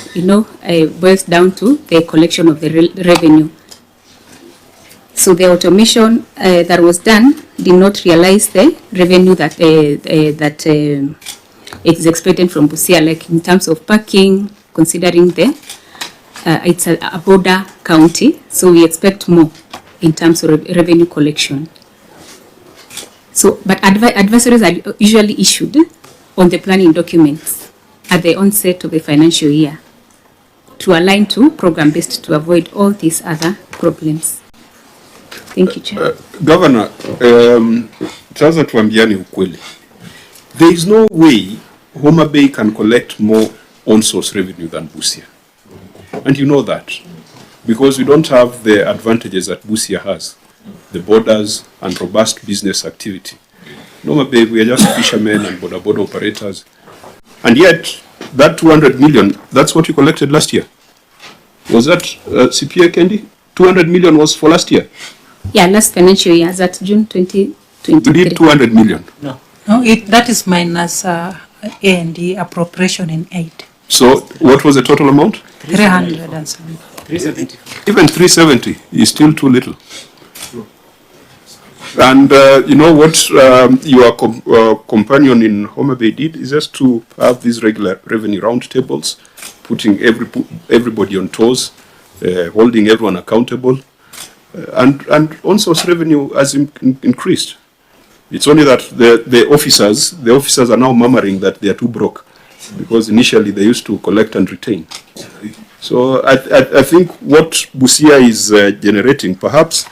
boils down to the collection of the revenue. So the automation that was done did not realize the revenue that is expected from Busia, like in terms of parking, considering it's a border county, so we expect more in terms of revenue collection. So, but advisories are usually issued on the planning documents at the onset of the financial year to align to program-based to avoid all these other problems. Thank you, Chair. Governor, sasa tuambiane ukweli. There is no way Homa Bay can collect more on-source revenue than Busia. And you know that. Because we don't have the advantages that Busia has. The borders and robust business activity. In Homa Bay, we are just fishermen and border operators. And yet, that 200 million, that's what you collected last year. Was that CPA, Kendi? 200 million was for last year? Yeah, last financial year, that's June 2023. We did 200 million. No, that is minus A&D appropriation in aid. So what was the total amount? 300 and something. 370. Even 370 is still too little. And you know what your companion in Homa Bay did is just to have these regular revenue roundtables, putting everybody on toes, holding everyone accountable, and on-source revenue has increased. It's only that the officers are now murmuring that they are too broke, because initially they used to collect and retain. So I think what Busia is generating, perhaps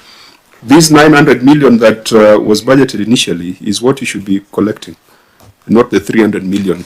this 900 million that was budgeted initially is what you should be collecting, not the 300 million